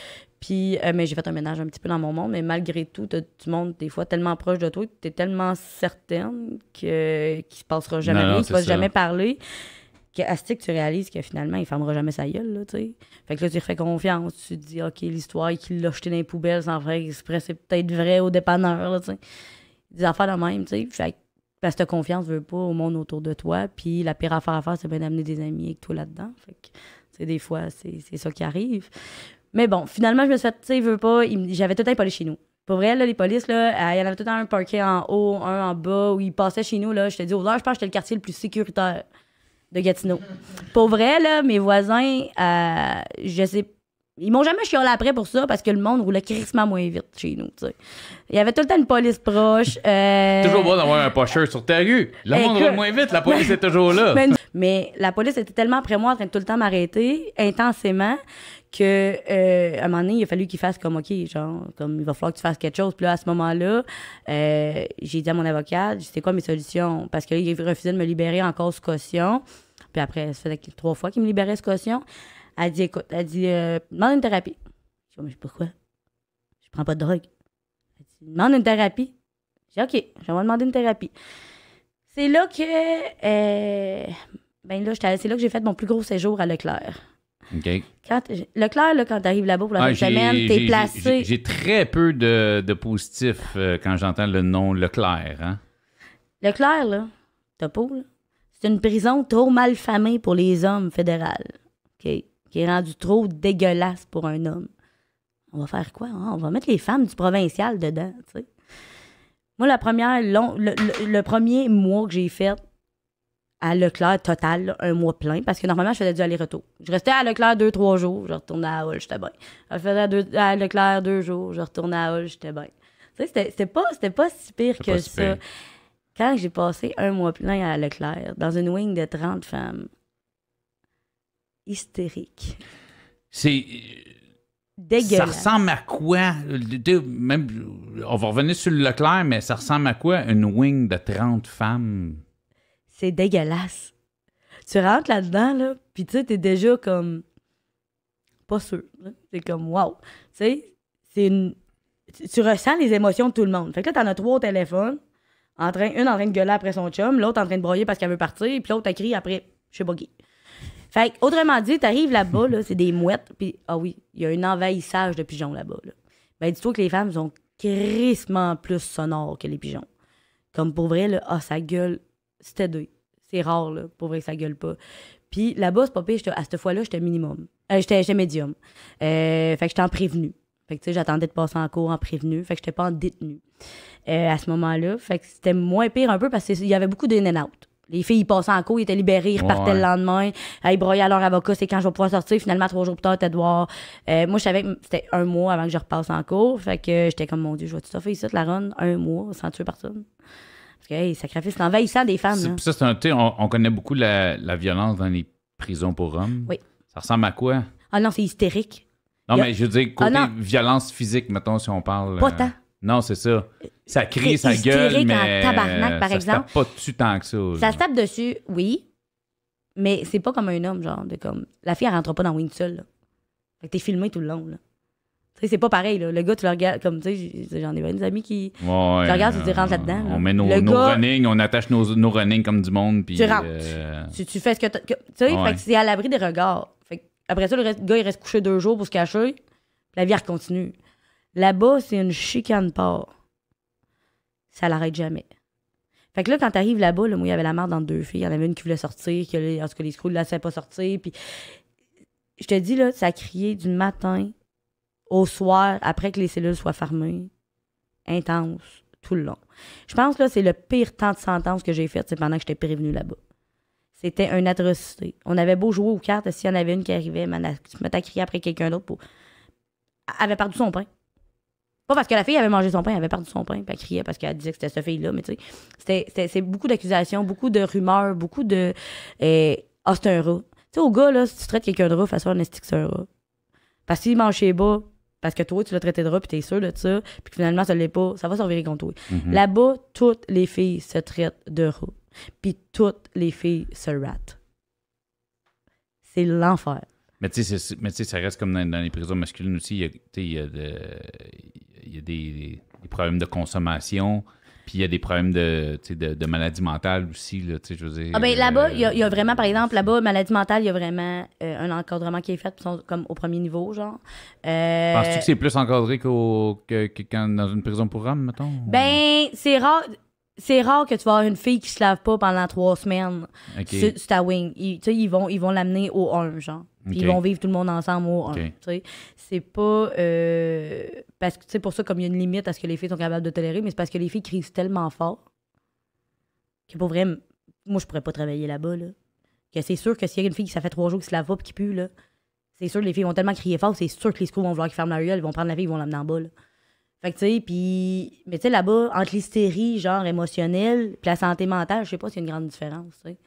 Puis, mais j'ai fait un ménage un petit peu dans mon monde, mais malgré tout, t'as du monde, des fois, tellement proche de toi, t'es tellement certaine qu'il se passera jamais rien, qu'il va jamais parler. Que tu réalises que finalement, il ne fermera jamais sa gueule, là, tu sais. Fait que là, tu refais confiance. Tu te dis, OK, l'histoire qu'il l'a jeté dans les poubelles sans faire exprès, c'est peut-être vrai au dépanneur, là, tu sais. Des affaires de même, tu sais. Fait que, parce que ta confiance ne veut pas au monde autour de toi. Puis la pire affaire à faire, c'est bien d'amener des amis avec toi là-dedans. Fait que, tu sais, des fois, c'est ça qui arrive. Mais bon, finalement, je me suis fait, tu sais, veux pas, j'avais tout le temps les polices chez nous. Pour vrai, là, les polices, là, il y en avait tout le temps un parquet en haut, un en bas, où ils passaient chez nous, là. Je te dis, aux heures, je pense que j'étais le quartier le plus sécuritaire de Gatineau. Pour vrai, là, mes voisins, je sais, ils m'ont jamais chiolé après pour ça parce que le monde roulait crissement moins vite chez nous, tu sais. Il y avait tout le temps une police proche. Toujours bon d'avoir un pusher sur ta rue. Le monde roule moins vite, la police est toujours là. Mais la police était tellement après moi en train de tout le temps m'arrêter intensément que à un moment donné, il a fallu qu'il fasse comme OK, genre, comme il va falloir que tu fasses quelque chose. Puis là, à ce moment-là, j'ai dit à mon avocat, c'est quoi mes solutions? Parce qu'il refusait de me libérer en cause caution. Puis après, ça faisait 3 fois qu'il me libérait ce caution. Elle dit, écoute, demande une thérapie. Je dis, mais pourquoi? Je prends pas de drogue. Elle dit, demande une thérapie. J'ai dit, OK, je vais demander une thérapie. C'est là que, c'est là que j'ai fait mon plus gros séjour à Leclerc. OK. Leclerc, là, quand tu arrives là-bas pour la semaine, t'es placé. J'ai très peu de positifs quand j'entends le nom Leclerc. Hein? Leclerc, là, topo, là, c'est une prison trop mal famée pour les hommes fédérales. OK? Qui est rendue trop dégueulasse pour un homme. On va faire quoi? Hein? On va mettre les femmes du provincial dedans, tu sais. Moi, le premier mois que j'ai fait à Leclerc, total, là, 1 mois plein, parce que normalement, je faisais du aller-retour. Je restais à Leclerc 2-3 jours, je retournais à Hull, j'étais bien. Je faisais à Leclerc 2 jours, je retournais à Hull, j'étais bien. Tu sais, c'était pas si pire que ça. Quand j'ai passé 1 mois plein à Leclerc, dans une wing de 30 femmes, hystérique. C'est... Dégueulasse. Ça ressemble à quoi? Même, on va revenir sur le Leclerc, mais ça ressemble à quoi une wing de 30 femmes? C'est dégueulasse. tu rentres là-dedans, là, puis tu sais, t'es déjà comme... Pas sûr. C'est comme, wow. Tu sais, tu ressens les émotions de tout le monde. Fait que là, t'en as 3 au téléphone, une en train de gueuler après son chum, l'autre en train de broyer parce qu'elle veut partir, puis l'autre, elle crie après, je sais pas qui. Fait que, autrement dit, t'arrives là-bas, là, c'est des mouettes, puis ah oui, il y a un envahissage de pigeons là-bas. Là. Ben, dis-toi que les femmes sont crissement plus sonores que les pigeons. Comme pour vrai, là, ça gueule. C'était deux. C'est rare, là, pour vrai que ça gueule pas. Puis là-bas, c'est pas pire, à cette fois-là, j'étais minimum. J'étais médium. Fait que j'étais en prévenu. Fait que, tu sais, j'attendais de passer en cours en prévenu. Fait que j'étais pas en détenu à ce moment-là. Fait que c'était moins pire un peu parce qu'il y avait beaucoup d'in and out. Les filles, ils passaient en cours, ils étaient libérés, ils repartaient le lendemain. Ils broyaient à leur avocat, c'est quand je vais pouvoir sortir. Finalement, 3 jours plus tard, t'es devoir. Moi, je savais que c'était 1 mois avant que je repasse en cours. Fait que j'étais comme, mon Dieu, je vais tout ça faire ici, la run, 1 mois, sans tuer personne. Parce que, hey, sacrifice, c'est envahissant des femmes. Là. Ça, c'est on connaît beaucoup la violence dans les prisons pour hommes. Oui. Ça ressemble à quoi? Ah non, c'est hystérique. Non, mais je veux dire, côté violence physique, mettons, si on parle. Pas tant. Non, c'est ça. Ça crie, ça gueule, mais en tabarnak, par exemple. Ça se tape pas dessus tant que ça. Ça se tape dessus, oui, mais c'est pas comme un homme, genre, de comme... La fille, elle rentre pas dans Wing seule, là. Fait que t'es filmé tout le long, là. Tu sais, c'est pas pareil, là. Le gars, tu le regardes, comme, tu sais, j'en ai des amis qui... Ouais, tu regardes, tu rentres là-dedans. On met nos running, on attache nos running comme du monde, puis... Tu rentres. Tu fais ce que tu sais, fait que c'est à l'abri des regards. Fait que après ça, le gars, il reste couché 2 jours pour se cacher, puis la vie, elle continue. Là-bas, c'est une chicane part. Ça l'arrête jamais. Fait que là, quand t'arrives là-bas, là, moi, il y avait la merde entre 2 filles. Il y en avait une qui voulait sortir, en tout cas, les screws ne la laissaient pas sortir. Puis, je te dis, là, ça a crié du matin au soir, après que les cellules soient fermées. Intense, tout le long. Je pense, là, c'est le pire temps de sentence que j'ai fait, c'est pendant que j'étais prévenue là-bas. C'était une atrocité. On avait beau jouer aux cartes, s'il y en avait une qui arrivait, elle se mettait à crier après quelqu'un d'autre pour... Elle avait perdu son pain. Pas parce que la fille avait mangé son pain, elle avait perdu son pain, puis elle criait parce qu'elle disait que c'était cette fille-là, mais tu sais, c'est beaucoup d'accusations, beaucoup de rumeurs, beaucoup de... c'est un rat. Tu sais, au gars, là, si tu traites quelqu'un de rat, fais ça un esti que c'est un rat. Parce qu'il mange chez bas, parce que toi, tu l'as traité de rat, puis t'es sûr de ça, puis que finalement, ça l'est pas, ça va se revirer contre toi. Mm-hmm. Là-bas, toutes les filles se traitent de rat, puis toutes les filles se ratent. C'est l'enfer. Mais tu sais, ça reste comme dans les prisons masculines aussi. Il y a des problèmes de consommation, puis il y a des problèmes de maladie mentale aussi. Là, je veux dire, là-bas, il y a vraiment, par exemple, là-bas, maladie mentale, il y a vraiment un encadrement qui est fait comme au premier niveau, genre. Penses-tu que c'est plus encadré que quand dans une prison pour hommes, mettons? Ben, c'est rare. C'est rare que tu vas avoir une fille qui se lave pas pendant 3 semaines sur ta wing. Ils vont l'amener au 1, genre. Puis ils vont vivre tout le monde ensemble au 1. C'est pas... parce que, tu sais, pour ça, comme il y a une limite à ce que les filles sont capables de tolérer, mais c'est parce que les filles crient tellement fort que pour vrai, moi, je pourrais pas travailler là-bas, là. Que c'est sûr que s'il y a une fille qui ça fait 3 jours qui se lave pas et qui pue, là, c'est sûr que les filles vont tellement crier fort, c'est sûr que les screws vont vouloir qu'ils ferment la gueule, ils vont prendre la fille, ils vont l'amener en bas, là. Fait que, tu sais, puis... Mais tu sais, là-bas, entre l'hystérie, genre, émotionnelle, puis la santé mentale, je sais pas s'il y a une grande différence, tu sais.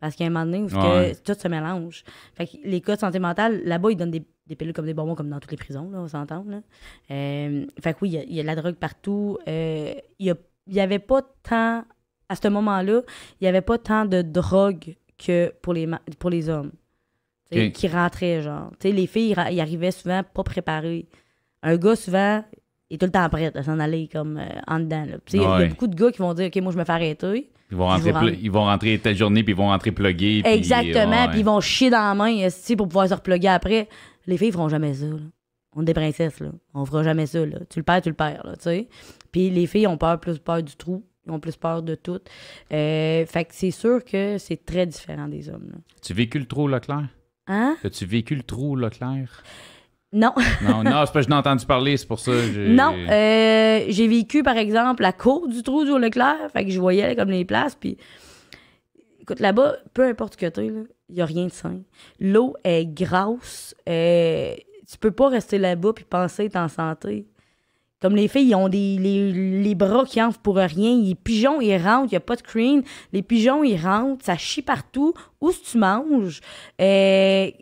Parce qu'il y a un moment donné où tout se mélange. Fait que les cas de santé mentale, là-bas, ils donnent des pilules comme des bonbons, comme dans toutes les prisons, là, on s'entend, là. Fait que oui, il y a de la drogue partout. Il y avait pas tant... À ce moment-là, il y avait pas tant de drogue que pour les hommes. Qui rentraient, genre. Tu sais, les filles, ils arrivaient souvent pas préparées. Un gars, souvent... Il est tout le temps prêt à s'en aller comme en dedans. Il y a beaucoup de gars qui vont dire « OK, moi, je me fais arrêter. » Ils vont rentrer telle journée, puis ils vont rentrer plugués. Exactement, puis ils vont chier dans la main pour pouvoir se repluguer après. Les filles, ils feront jamais ça. Là. On est des princesses, là. On fera jamais ça. Là. Tu le perds, là, tu sais. Puis les filles ont plus peur du trou. Ils ont plus peur de tout. Fait que c'est sûr que c'est très différent des hommes. Là. Tu vécu le trou Leclerc? Hein? As-tu vécu le trou Leclerc? Non. non, c'est parce que je n'ai entendu parler, c'est pour ça. Non, j'ai vécu, par exemple, la cour du trou du Leclerc, fait que je voyais comme les places, puis écoute, là-bas, peu importe ce que t'es, il n'y a rien de sain. L'eau est grasse, tu peux pas rester là-bas puis penser être en santé. Comme les filles, ils ont les bras qui enflent pour rien. Les pigeons, ils rentrent, il n'y a pas de screen. Les pigeons, ils rentrent, ça chie partout. Où est-ce que tu manges? Il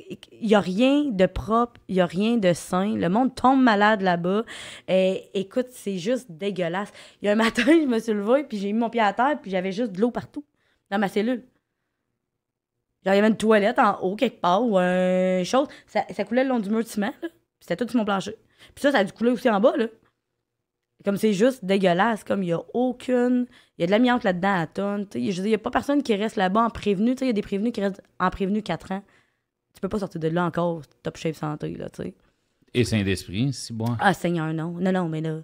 n'y a rien de propre, il n'y a rien de sain. Le monde tombe malade là-bas. Écoute, c'est juste dégueulasse. Il y a un matin, je me suis levée, puis j'ai mis mon pied à terre, puis j'avais juste de l'eau partout, dans ma cellule. Genre, il y avait une toilette en haut, quelque part, ou un chose. Ça coulait le long du mur de ciment, là. Puis c'était tout sur mon plancher. Puis ça a dû couler aussi en bas, là. Comme c'est juste dégueulasse, comme il y a aucune... Il y a de l'amiante là-dedans à tonne. Je veux dire, il n'y a pas personne qui reste là-bas en prévenu. Il y a des prévenus qui restent en prévenu 4 ans. Tu peux pas sortir de là encore, top shape santé, là, tu sais. Et Saint-Esprit, si bon. Ah, Seigneur, non. Non, mais là...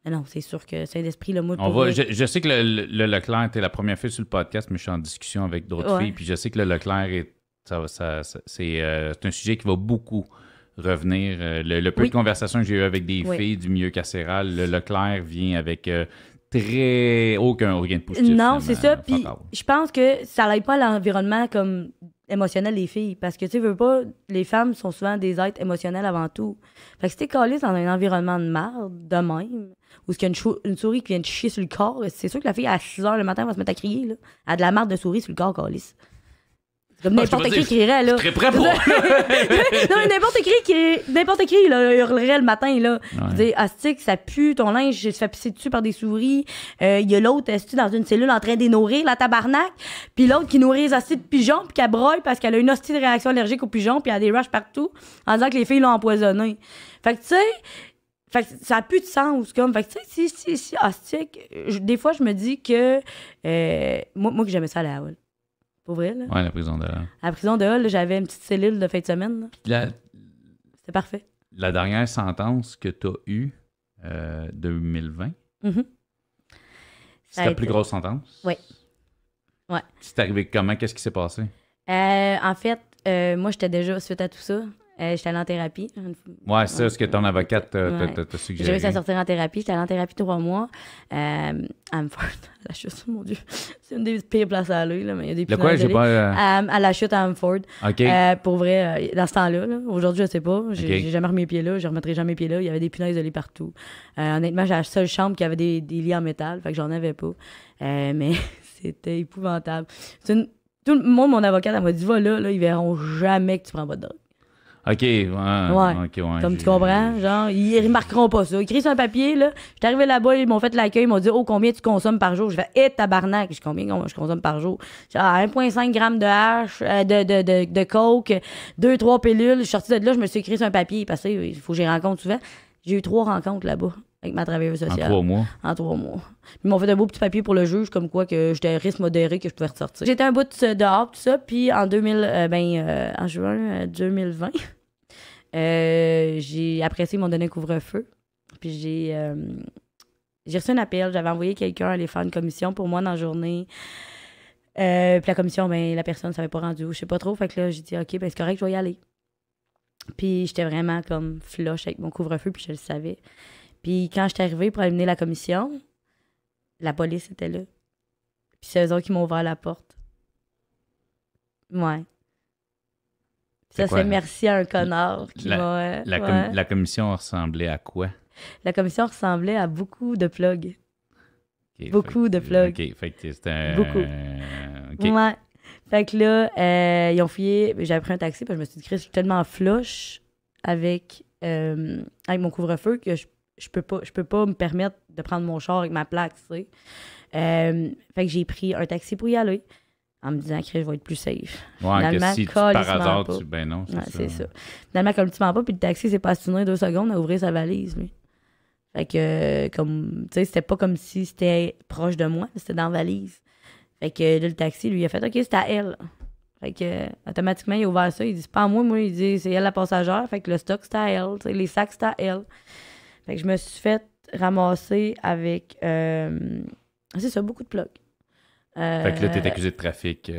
Non, c'est sûr que Saint-Esprit, là, moi... Je sais que le Leclerc était la première fois sur le podcast, mais je suis en discussion avec d'autres filles, puis je sais que le Leclerc, c'est un sujet qui va beaucoup revenir. Le peu de conversations que j'ai eues avec des filles du milieu carcéral, le Leclerc vient avec aucun rien de positif. Non, c'est ça. Puis je pense que ça n'aide pas à l'environnement comme émotionnel des filles. Parce que tu veux pas, les femmes sont souvent des êtres émotionnels avant tout. Fait que si t'es calé dans un environnement de merde, de même, où il y a une souris qui vient te chier sur le corps, c'est sûr que la fille à 6 h le matin va se mettre à crier, là. Elle a de la marde de souris sur le corps, calisse. Comme n'importe qui crierait, là. Très prêt pour... non, n'importe qui, là, hurlerait le matin, là. Je dis, astique, ça pue, ton linge se fait pisser dessus par des souris. Il y a l'autre, est dans une cellule en train de nourrir la tabarnak. Puis l'autre qui nourrit les hosties de pigeons, puis qu'elle broille parce qu'elle a une hostie de réaction allergique aux pigeons, puis elle a des rushs partout, en disant que les filles l'ont empoisonné. Fait que, tu sais, ça a plus de sens, comme. Fait que, tu sais, si hostique, des fois, je me dis que, moi que j'aimais ça à la Hall. Pour vrai, là. Ouais, la prison de Hall. À la prison de Hall, j'avais une petite cellule de fin de semaine. C'était parfait. La dernière sentence que tu as eue, 2020, c'est ta plus grosse sentence? Oui. Ouais. C'est arrivé comment? Qu'est-ce qui s'est passé? En fait, moi, j'étais déjà, suite à tout ça, j'étais allée en thérapie. Ouais, c'est ça, ce que ton avocate t'a suggéré. J'ai réussi à sortir en thérapie. J'étais allée en thérapie 3 mois. À la chute, mon Dieu. C'est une des pires places à aller, là, mais il y a des quoi, j'ai pas... à la chute à Amford. OK. Pour vrai, dans ce temps-là, là, aujourd'hui, je sais pas. J'ai jamais remis mes pieds là. Je remettrai jamais mes pieds là. Il y avait des punaises de lit partout. Honnêtement, j'ai la seule chambre qui avait des lits en métal. Fait que j'en avais pas. Mais c'était épouvantable. Tout le monde, mon avocate, elle m'a dit, va là, ils verront jamais que tu prends pas de drogue. OK, ouais. Comme tu comprends, genre, ils remarqueront pas ça. Ils crient sur un papier, là. J'étais arrivé là-bas, ils m'ont fait l'accueil, ils m'ont dit, combien tu consommes par jour? Je fais, tabarnak, combien je consomme par jour? Genre, 1,5 g de hache, de coke, 2-3 pilules. Je suis sortie de là, je me suis écrit sur un papier, parce qu'il faut que j'y rencontre souvent. J'ai eu 3 rencontres là-bas avec ma travailleuse sociale. En 3 mois? En 3 mois. Ils m'ont fait un beau petit papier pour le juge, comme quoi que j'étais à risque modéré, que je pouvais ressortir. J'étais un bout dehors, tout ça, puis en en juin 2020, après ça, ils m'ont donné un couvre-feu. Puis j'ai reçu un appel. J'avais envoyé quelqu'un aller faire une commission pour moi dans la journée. Puis la commission, la personne ne s'avait pas rendue. Je sais pas trop. Fait que là, j'ai dit, OK, c'est correct, je vais y aller. Puis j'étais vraiment comme flush avec mon couvre-feu, puis je le savais. Puis quand j'étais arrivée pour aller mener la commission, la police était là. Puis c'est eux autres qui m'ont ouvert la porte. Ouais. Ça, c'est merci à un connard qui m'a... La commission ressemblait à quoi? La commission ressemblait à beaucoup de plugs. Okay, beaucoup de plugs. OK, fait que c'était... Beaucoup. Okay. Ouais. Fait que là, ils ont fouillé. J'ai pris un taxi, puis je me suis dit, Chris, je suis tellement flush avec mon couvre-feu que je peux pas me permettre de prendre mon char avec ma plaque, tu sais. Fait que j'ai pris un taxi pour y aller. En me disant que je vais être plus safe. Ouais, finalement, que si par hasard, non, c'est ça. Finalement, colissement pas, puis le taxi s'est pas assigné 2 secondes à ouvrir sa valise, lui. Fait que, comme, tu sais, c'était pas comme si c'était proche de moi, c'était dans la valise. Fait que là, le taxi, lui, il a fait, OK, c'est à elle. Fait que, automatiquement, il a ouvert ça. Il dit, c'est pas à moi, il dit, c'est elle la passagère. Fait que le stock, c'est à elle. T'sais, les sacs, c'est à elle. Fait que je me suis fait ramasser avec, c'est ça, beaucoup de plugs. Fait que là, t'es accusé de trafic.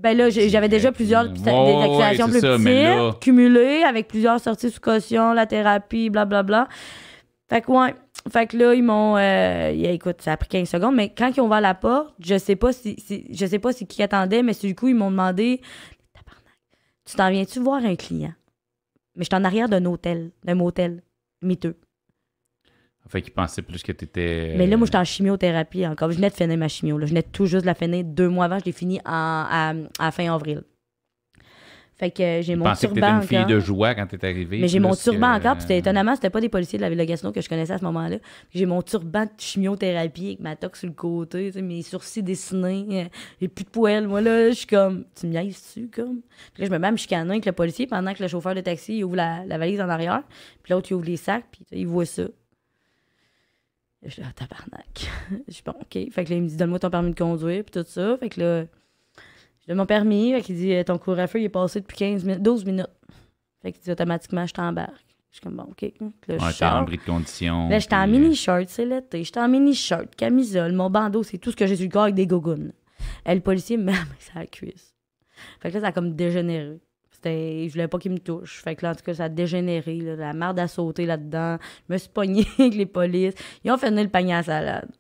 Là, j'avais déjà plusieurs des accusations plus petites, cumulées, avec plusieurs sorties sous caution, la thérapie, blablabla. Fait que, ouais. Fait que là, ils m'ont... écoute, ça a pris 15 secondes, mais quand ils ont ouvert la porte, je sais pas si qui attendait, mais du coup, ils m'ont demandé, tabarnak, tu t'en viens-tu voir un client? Mais j'étais en arrière d'un motel, miteux. Fait qu'ils pensaient plus que t'étais... Mais là, moi, j'étais en chimiothérapie encore. Je venais de finir ma chimio. Là. Je venais tout juste de la finir 2 mois avant. Je l'ai fini à fin avril. Fait que j'ai Je mon pensais que turban t'étais une fille encore. de joie quand t'es arrivée. Mais j'ai mon plus turban que- encore, puis étonnamment, c'était pas des policiers de la ville de Gatineau que je connaissais à ce moment-là. Puis j'ai mon turban de chimiothérapie avec ma toque sur le côté, tu sais, mes sourcils dessinés, j'ai plus de poêle. Moi, là, je suis comme, tu me niaises-tu, comme? Puis là, je me mets à me chicaner avec le policier pendant que le chauffeur de taxi, il ouvre la valise en arrière, puis l'autre, il ouvre les sacs, puis il voit ça. Je suis là, tabarnak. Je suis bon, OK. Fait que là, il me dit, donne-moi ton permis de conduire, puis tout ça. Fait que là, je donne mon permis, fait qu'il dit, ton couvre-feu, il est passé depuis 12 minutes. Fait qu'il dit, automatiquement, je t'embarque. Je suis comme, bon, OK. Puis là, je Ouais, t'es sors. en bris de condition. Là, j'étais en puis, mini-shirt, c'est l'été. J'étais en mini-shirt, camisole, mon bandeau, c'est tout ce que j'ai sur le corps avec des gogoons. Le policier me met ça à la cuisse. Fait que là, ça a comme dégénéré. Je voulais pas qu'il me touche. Fait que là, en tout cas, ça a dégénéré. Là, la merde a sauté là-dedans. Je me suis pognée avec les polices. Ils ont fait venir le panier à salade.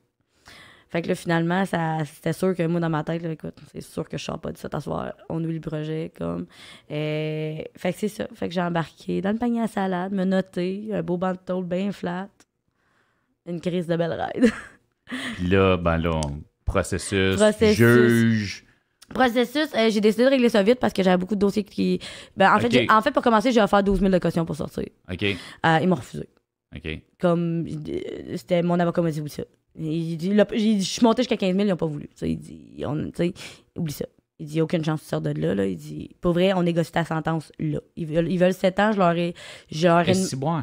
Fait que là, finalement, c'était sûr que moi, dans ma tête, là, écoute, c'est sûr que je sors pas de ça t'asseoir. On oublie le projet, comme. Fait que c'est ça. Fait que j'ai embarqué dans le panier à salade, me noter, un beau banc de tôle bien flat. Une crise de belle ride. Puis là, processus, Processus. juge. Processus, j'ai décidé de régler ça vite parce que j'avais beaucoup de dossiers qui. En fait, Ok. en fait, pour commencer, j'ai offert 12 000 de caution pour sortir. OK. Ils m'ont refusé. OK. Comme, c'était mon avocat m'a dit, oublie ça. Je suis montée jusqu'à 15 000, ils n'ont pas voulu. Tu sais, il dit, oublie ça. Il dit, il n'y a aucune chance que tu sortes de là, là. Il dit, pour vrai, on négocie ta sentence là. Ils veulent 7 ans, je leur ai. Qu'est-ce que c'est bon?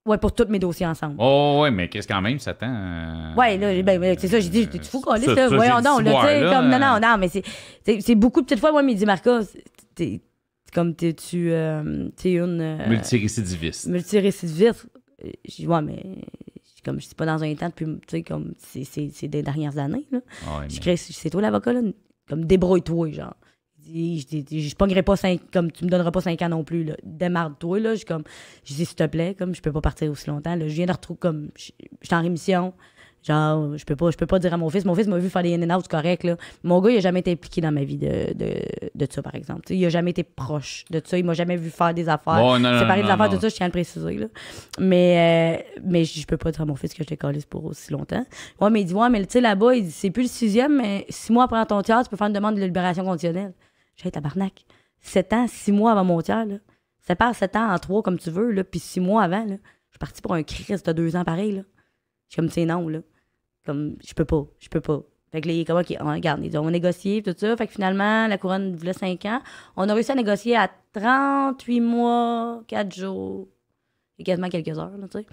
Ouais, pour tous mes dossiers ensemble. Oh, ouais, mais qu'est-ce quand même, ça tend. Ouais, là, c'est ça, j'ai dit, t'es fou, Colis, ça, là. j'ai Voyons dit donc, là, boire, tu sais, là, comme, non, mais c'est beaucoup de petites fois, moi, il me dit, Marca, t'es comme, t'es-tu une. Multirécidiviste. Multirécidiviste. Je dis, ouais, mais. Comme je suis pas dans un temps depuis, tu sais, comme, c'est des dernières années, là. Ah ouais, Je mais- crée, c'est toi l'avocat, là. Comme, débrouille-toi, genre. Je pognerai pas 5, comme tu me donneras pas 5 ans non plus, là. Démarre-toi, là. Je dis, s'il te plaît, comme, je peux pas partir aussi longtemps, là. Je viens de retrouver, comme, je suis en rémission. Genre, je peux pas dire à mon fils. Mon fils m'a vu faire des in and out correct, là. Mon gars, il a jamais été impliqué dans ma vie de ça, par exemple. T'sais, il a jamais été proche de ça. Il m'a jamais vu faire des affaires. Bon, non, Séparer des affaires non. de ça, je tiens à le préciser, là. Mais je peux pas dire à mon fils que je l'ai calé pour aussi longtemps. Ouais, mais il dit, ouais, mais tu sais, là-bas, il dit, c'est plus le 6e, mais 6 mois après ton tiers, tu peux faire une demande de libération conditionnelle. J'ai dit, tabarnak. 7 ans, 6 mois avant mon tiers, là. Sépare 7 ans en 3 comme tu veux, là, puis 6 mois avant, là. Je suis partie pour un Christ de 2 ans pareil, là. Je suis comme, c'est non, là. Comme, je peux pas. Fait que là, il est comme, OK, regarde, ils ont négocié, tout ça. Fait que finalement, la couronne voulait 5 ans. On a réussi à négocier à 38 mois, 4 jours, et quasiment quelques heures, là, tu sais.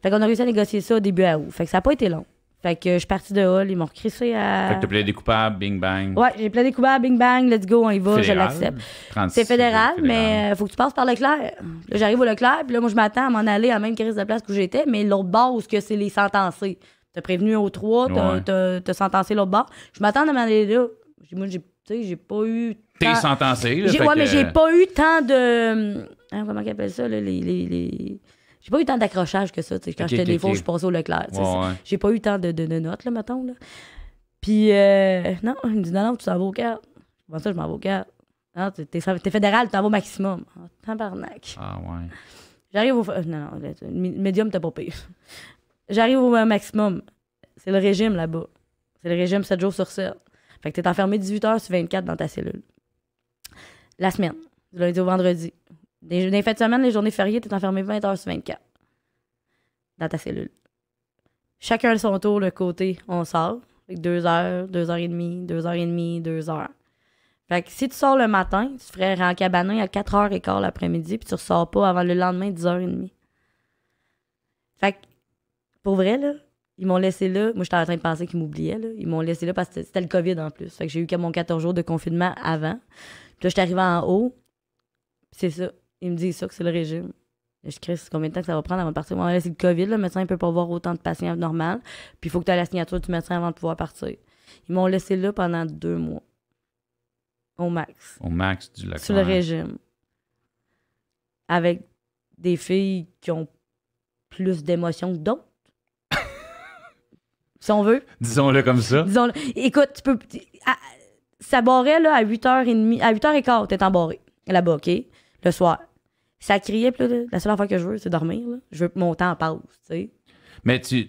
Fait qu'on a réussi à négocier ça au début à août. Fait que ça n'a pas été long. Fait que je suis partie de Hall, ils m'ont recrissé à... Fait que t'as plaidé coupable, bing bang. Ouais, j'ai plaidé coupable, bing bang, let's go, on y va, je l'accepte. C'est fédéral, mais faut que tu passes par Leclerc. Là, j'arrive au Leclerc, puis là, moi, je m'attends à m'en aller à la même crise de place où j'étais, mais l'autre bord où c'est les sentencés. T'as prévenu au 3, t'as sentencé l'autre bord. Je m'attends à m'en aller là. Moi, j'ai pas eu... T'es sentencé, là. Ouais, mais j'ai pas eu tant de... comment ils appellent ça, là, J'ai pas eu tant d'accrochage que ça, tu sais. Quand j'étais des fois, je passais au Leclerc. Ouais. J'ai pas eu tant de notes, là, mettons, là. Puis, non, il me dit, non, tu t'en vas au 4. Comment ça, je m'en vais au 4? Non, t'es fédéral, tu t'en vas au maximum. Oh, tabarnak. Ah, ouais. J'arrive au... non, le médium, t'as pas pire. J'arrive au maximum. C'est le régime, là-bas. C'est le régime 7 jours sur 7. Fait que t'es enfermé 18 heures sur 24 dans ta cellule. La semaine, du lundi au vendredi. Dans les fins de semaine, les journées fériées, t'es enfermé 20 heures sur 24 dans ta cellule. Chacun à son tour, le côté, on sort. Fait que 2 heures, 2h30, 2h30, 2 heures. Fait que si tu sors le matin, tu ferais en cabanon à 4h15 l'après-midi, puis tu ressors pas avant le lendemain, 10h30. Fait que, pour vrai, là, ils m'ont laissé là. Moi, j'étais en train de penser qu'ils m'oubliaient, là. Ils m'ont laissé là parce que c'était le COVID en plus. Fait que j'ai eu mon 14 jours de confinement avant. Puis là, j'étais arrivée en haut. Puis c'est ça. Ils me disent ça, que c'est le régime. Je crée combien de temps que ça va prendre avant de partir. Moi, là, c'est le COVID, là. Le médecin ne peut pas voir autant de patients normal. Puis il faut que tu aies la signature du médecin avant de pouvoir partir. Ils m'ont laissé là pendant 2 mois. Au max. Au max du Leclerc. Sur le régime. Avec des filles qui ont plus d'émotions que d'autres. Si on veut. Disons-le comme ça. Disons-le. Écoute, tu peux. Ça barrait là, à 8h30. À 8h15, t'es embarré. Là-bas, OK? Le soir. Ça criait, puis là, la seule affaire que je veux, c'est dormir. Là. Je veux que mon temps passe, tu sais. Mais tu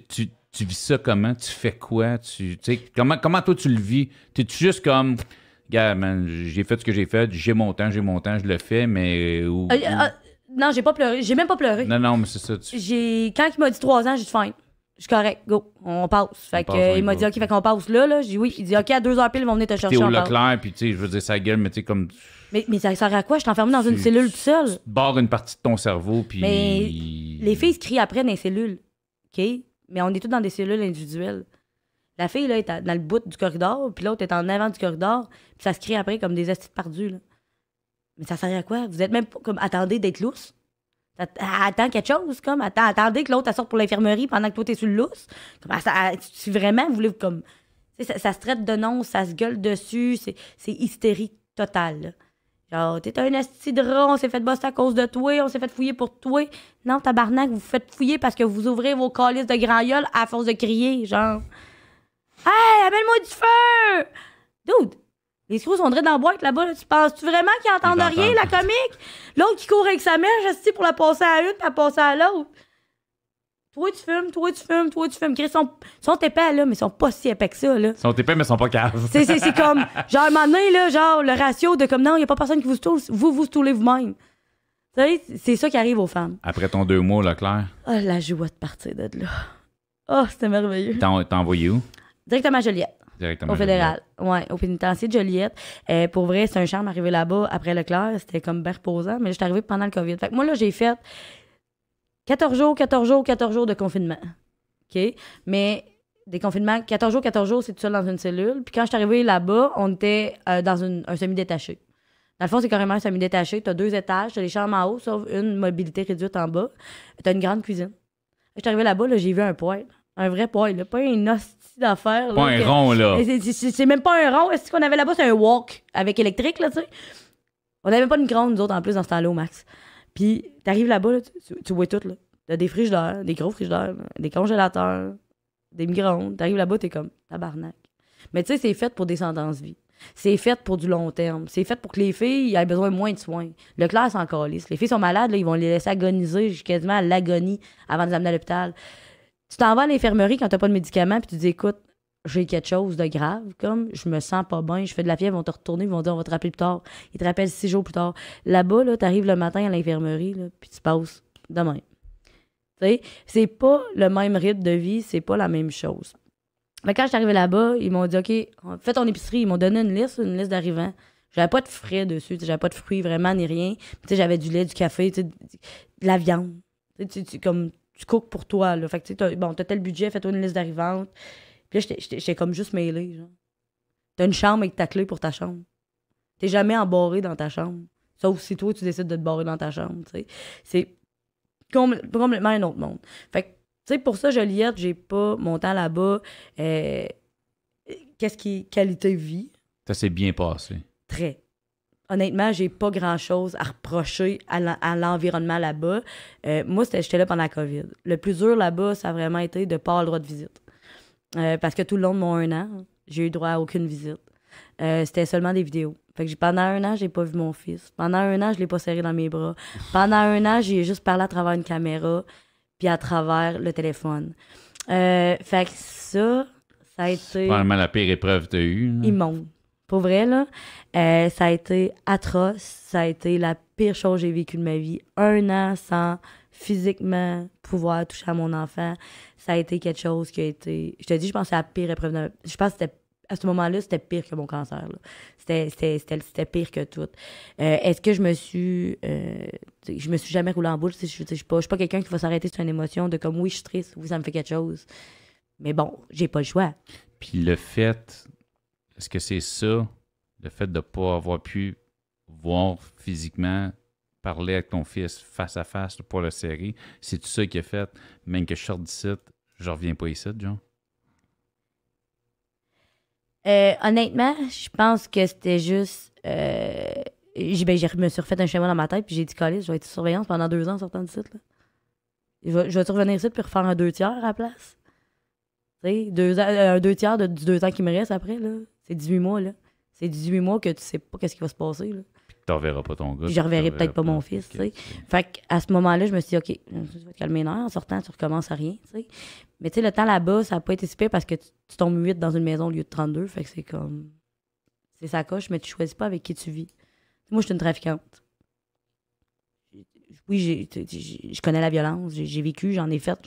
vis ça comment? Tu fais quoi? Tu sais, comment toi tu le vis? T'es-tu juste comme, gars, man, j'ai fait ce que j'ai fait, j'ai mon temps, je le fais, mais... Non, j'ai pas pleuré. J'ai même pas pleuré. Non, mais c'est ça. Quand il m'a dit 3 ans, j'ai dit fine. Je suis correct, go, on passe. Fait que, il m'a dit, OK, fait qu'on passe là. J'ai dit oui. Il dit, OK, à 2h pile, ils vont venir te chercher. T'es au encore. Leclerc, puis tu sais, je veux dire, ça gueule, mais tu sais, comme... Mais ça sert à quoi? Je suis enfermée dans une cellule tout seul. Tu barres une partie de ton cerveau, puis... Mais les filles se crient après dans les cellules. OK? Mais on est tous dans des cellules individuelles. La fille, là, est dans le bout du corridor, puis l'autre est en avant du corridor, puis ça se crie après comme des estis perdus, là. Mais ça sert à quoi? Vous êtes même pas comme, attendez d'être lousse. Attends quelque chose, comme, attendez que l'autre sorte pour l'infirmerie pendant que toi, t'es sur le lousse. Comme, si vraiment, vous voulez, comme, ça se traite de nom, ça se gueule dessus, c'est hystérie totale, là. Genre, t'es un asti de rat, on s'est fait bosser à cause de toi, on s'est fait fouiller pour toi. Non, tabarnak, vous vous faites fouiller parce que vous ouvrez vos calices de grand gueule à force de crier, genre. Hey, amène-moi du feu! Dude, les screws sont direct dans la boîte là-bas. Là. Tu penses-tu vraiment qu'ils entendent rien, la comique? L'autre qui court avec sa mère, asti, pour la passer à une, puis la passer à l'autre. Toi, tu fumes. Chris, ils sont épais, là, mais ils sont pas si épais que ça, là. Ils sont épais, mais ils sont pas caves. C'est comme, genre, à un moment donné, là, genre, le ratio de comme, non, il y a pas personne qui vous stoule, vous stoulez vous-même. Tu sais, c'est ça qui arrive aux femmes. Après ton 2 mois, Leclerc. Ah, la joie de partir de là. Ah, c'était merveilleux. T'as envoyé où? Directement à Joliette. Directement au fédéral. Ouais, au pénitencier de Joliette. Pour vrai, c'est un charme arrivé là-bas après Leclerc. C'était comme bien reposant, mais j'étais arrivée pendant le COVID. Fait que moi, là, j'ai fait 14 jours de confinement. OK? Mais des confinements, 14 jours, c'est tout seul dans une cellule. Puis quand je suis arrivée là-bas, on était dans un semi-détaché. Dans le fond, c'est carrément un semi-détaché. Tu as 2 étages, tu as les chambres en haut, sauf une mobilité réduite en bas. Tu as une grande cuisine. Je suis arrivée là-bas, là, j'ai vu un poêle. Un vrai poêle, là, pas une hostie d'affaires. Pas un rond, là. C'est même pas un rond. Ce qu'on avait là-bas, c'est un wok avec électrique, là, tu sais. On n'avait pas de micro-ondes, nous autres, en plus, dans ce temps-là, au max. Puis, t'arrives là-bas, là, tu vois tout, là. T'as des frigidaires, des gros frigidaires, des congélateurs, des micro-ondes. T'arrives là-bas, t'es comme tabarnak. Mais tu sais, c'est fait pour des sentences vie. C'est fait pour du long terme. C'est fait pour que les filles aient besoin moins de soins. Leclerc, c'est encore lisse. Les filles sont malades, là, ils vont les laisser agoniser quasiment à l'agonie avant de les amener à l'hôpital. Tu t'en vas à l'infirmerie quand t'as pas de médicaments, puis tu dis, écoute, j'ai quelque chose de grave, comme je me sens pas bien, je fais de la fièvre, ils vont te retourner, ils vont dire, on va te rappeler plus tard. Ils te rappellent 6 jours plus tard. Là-bas, là, t'arrives le matin à l'infirmerie, là, puis tu passes demain. Tu sais, c'est pas le même rythme de vie, c'est pas la même chose. Mais quand je suis arrivée là-bas, ils m'ont dit, OK, fais ton épicerie. Ils m'ont donné une liste d'arrivants. J'avais pas de frais dessus, j'avais pas de fruits vraiment ni rien. Puis, j'avais du lait, du café, de la viande. Comme tu cookes pour toi, là. Fait que, t'as tel budget, fais-toi une liste d'arrivantes. Puis là, j'étais comme juste mêlée, genre. T'as une chambre avec ta clé pour ta chambre. T'es jamais embarré dans ta chambre. Sauf si toi, tu décides de te barrer dans ta chambre, tu sais. C'est complètement un autre monde. Fait que, tu sais, pour ça, Joliette, j'ai pas mon temps là-bas. Qu'est-ce qui est qualité de vie? Ça s'est bien passé. Très. Honnêtement, j'ai pas grand-chose à reprocher à l'environnement là-bas. Moi, j'étais là pendant la COVID. Le plus dur là-bas, ça a vraiment été de pas avoir le droit de visite. Parce que tout le long de mon 1 an, j'ai eu droit à aucune visite. C'était seulement des vidéos. Fait que pendant 1 an, j'ai pas vu mon fils. Pendant 1 an, je l'ai pas serré dans mes bras. Pendant 1 an, j'ai juste parlé à travers une caméra puis à travers le téléphone. Fait que ça a été... Probablement la pire épreuve que tu as eue. Là. Immonde. Pour vrai, là, ça a été atroce. Ça a été la pire chose que j'ai vécue de ma vie. 1 an sans physiquement pouvoir toucher à mon enfant. Ça a été quelque chose qui a été... Je te dis, je pense que c'est la pire épreuve de ma vie. Je pense que c'était à ce moment-là, c'était pire que mon cancer. Là. C'était pire que tout. Est-ce que je me suis jamais roulé en boule? Je suis pas quelqu'un qui va s'arrêter sur une émotion de comme, oui, je suis triste, oui, ça me fait quelque chose. Mais bon, j'ai pas le choix. Puis le fait, est-ce que c'est ça, le fait de ne pas avoir pu voir physiquement, parler avec ton fils face à face pour le serrer, c'est tout ça qui a fait, même que je sorte d'ici, je reviens pas ici, genre? Honnêtement, je pense que c'était juste... je me suis refait un schéma dans ma tête, puis j'ai dit, Calice, je vais être sur surveillance pendant 2 ans en sortant du site. Là. Je vais revenir ici puis refaire un 2 tiers à la place. Tu sais, un 2 tiers du 2 ans qui me reste après, là. C'est 18 mois, là. C'est 18 mois que tu sais pas qu'est-ce qui va se passer, là. Puis tu reverras pas ton gars. Puis je reverrai peut-être pas mon fils, tu sais. Fait qu'à ce moment-là, je me suis dit, OK, je vais te calmer les nerfs. En sortant, tu recommences à rien, tu sais. Mais tu sais, le temps là-bas, ça n'a pas été si pire parce que tu tombes 8 dans une maison au lieu de 32. Fait que c'est comme... c'est sa coche, mais tu choisis pas avec qui tu vis. Moi, je suis une trafiquante. Oui, je connais la violence, j'ai vécu, j'en ai fait,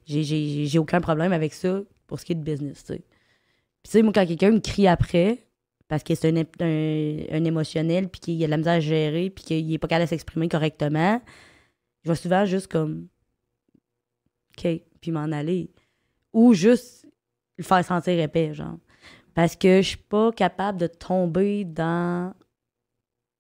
j'ai aucun problème avec ça pour ce qui est de business, tu sais. Puis tu sais, moi, quand quelqu'un me crie après, parce que c'est un émotionnel, puis qu'il a de la misère à gérer, puis qu'il est pas capable de s'exprimer correctement, je vais souvent juste comme OK, puis m'en aller. Ou juste le faire sentir épais, genre. Parce que je suis pas capable de tomber dans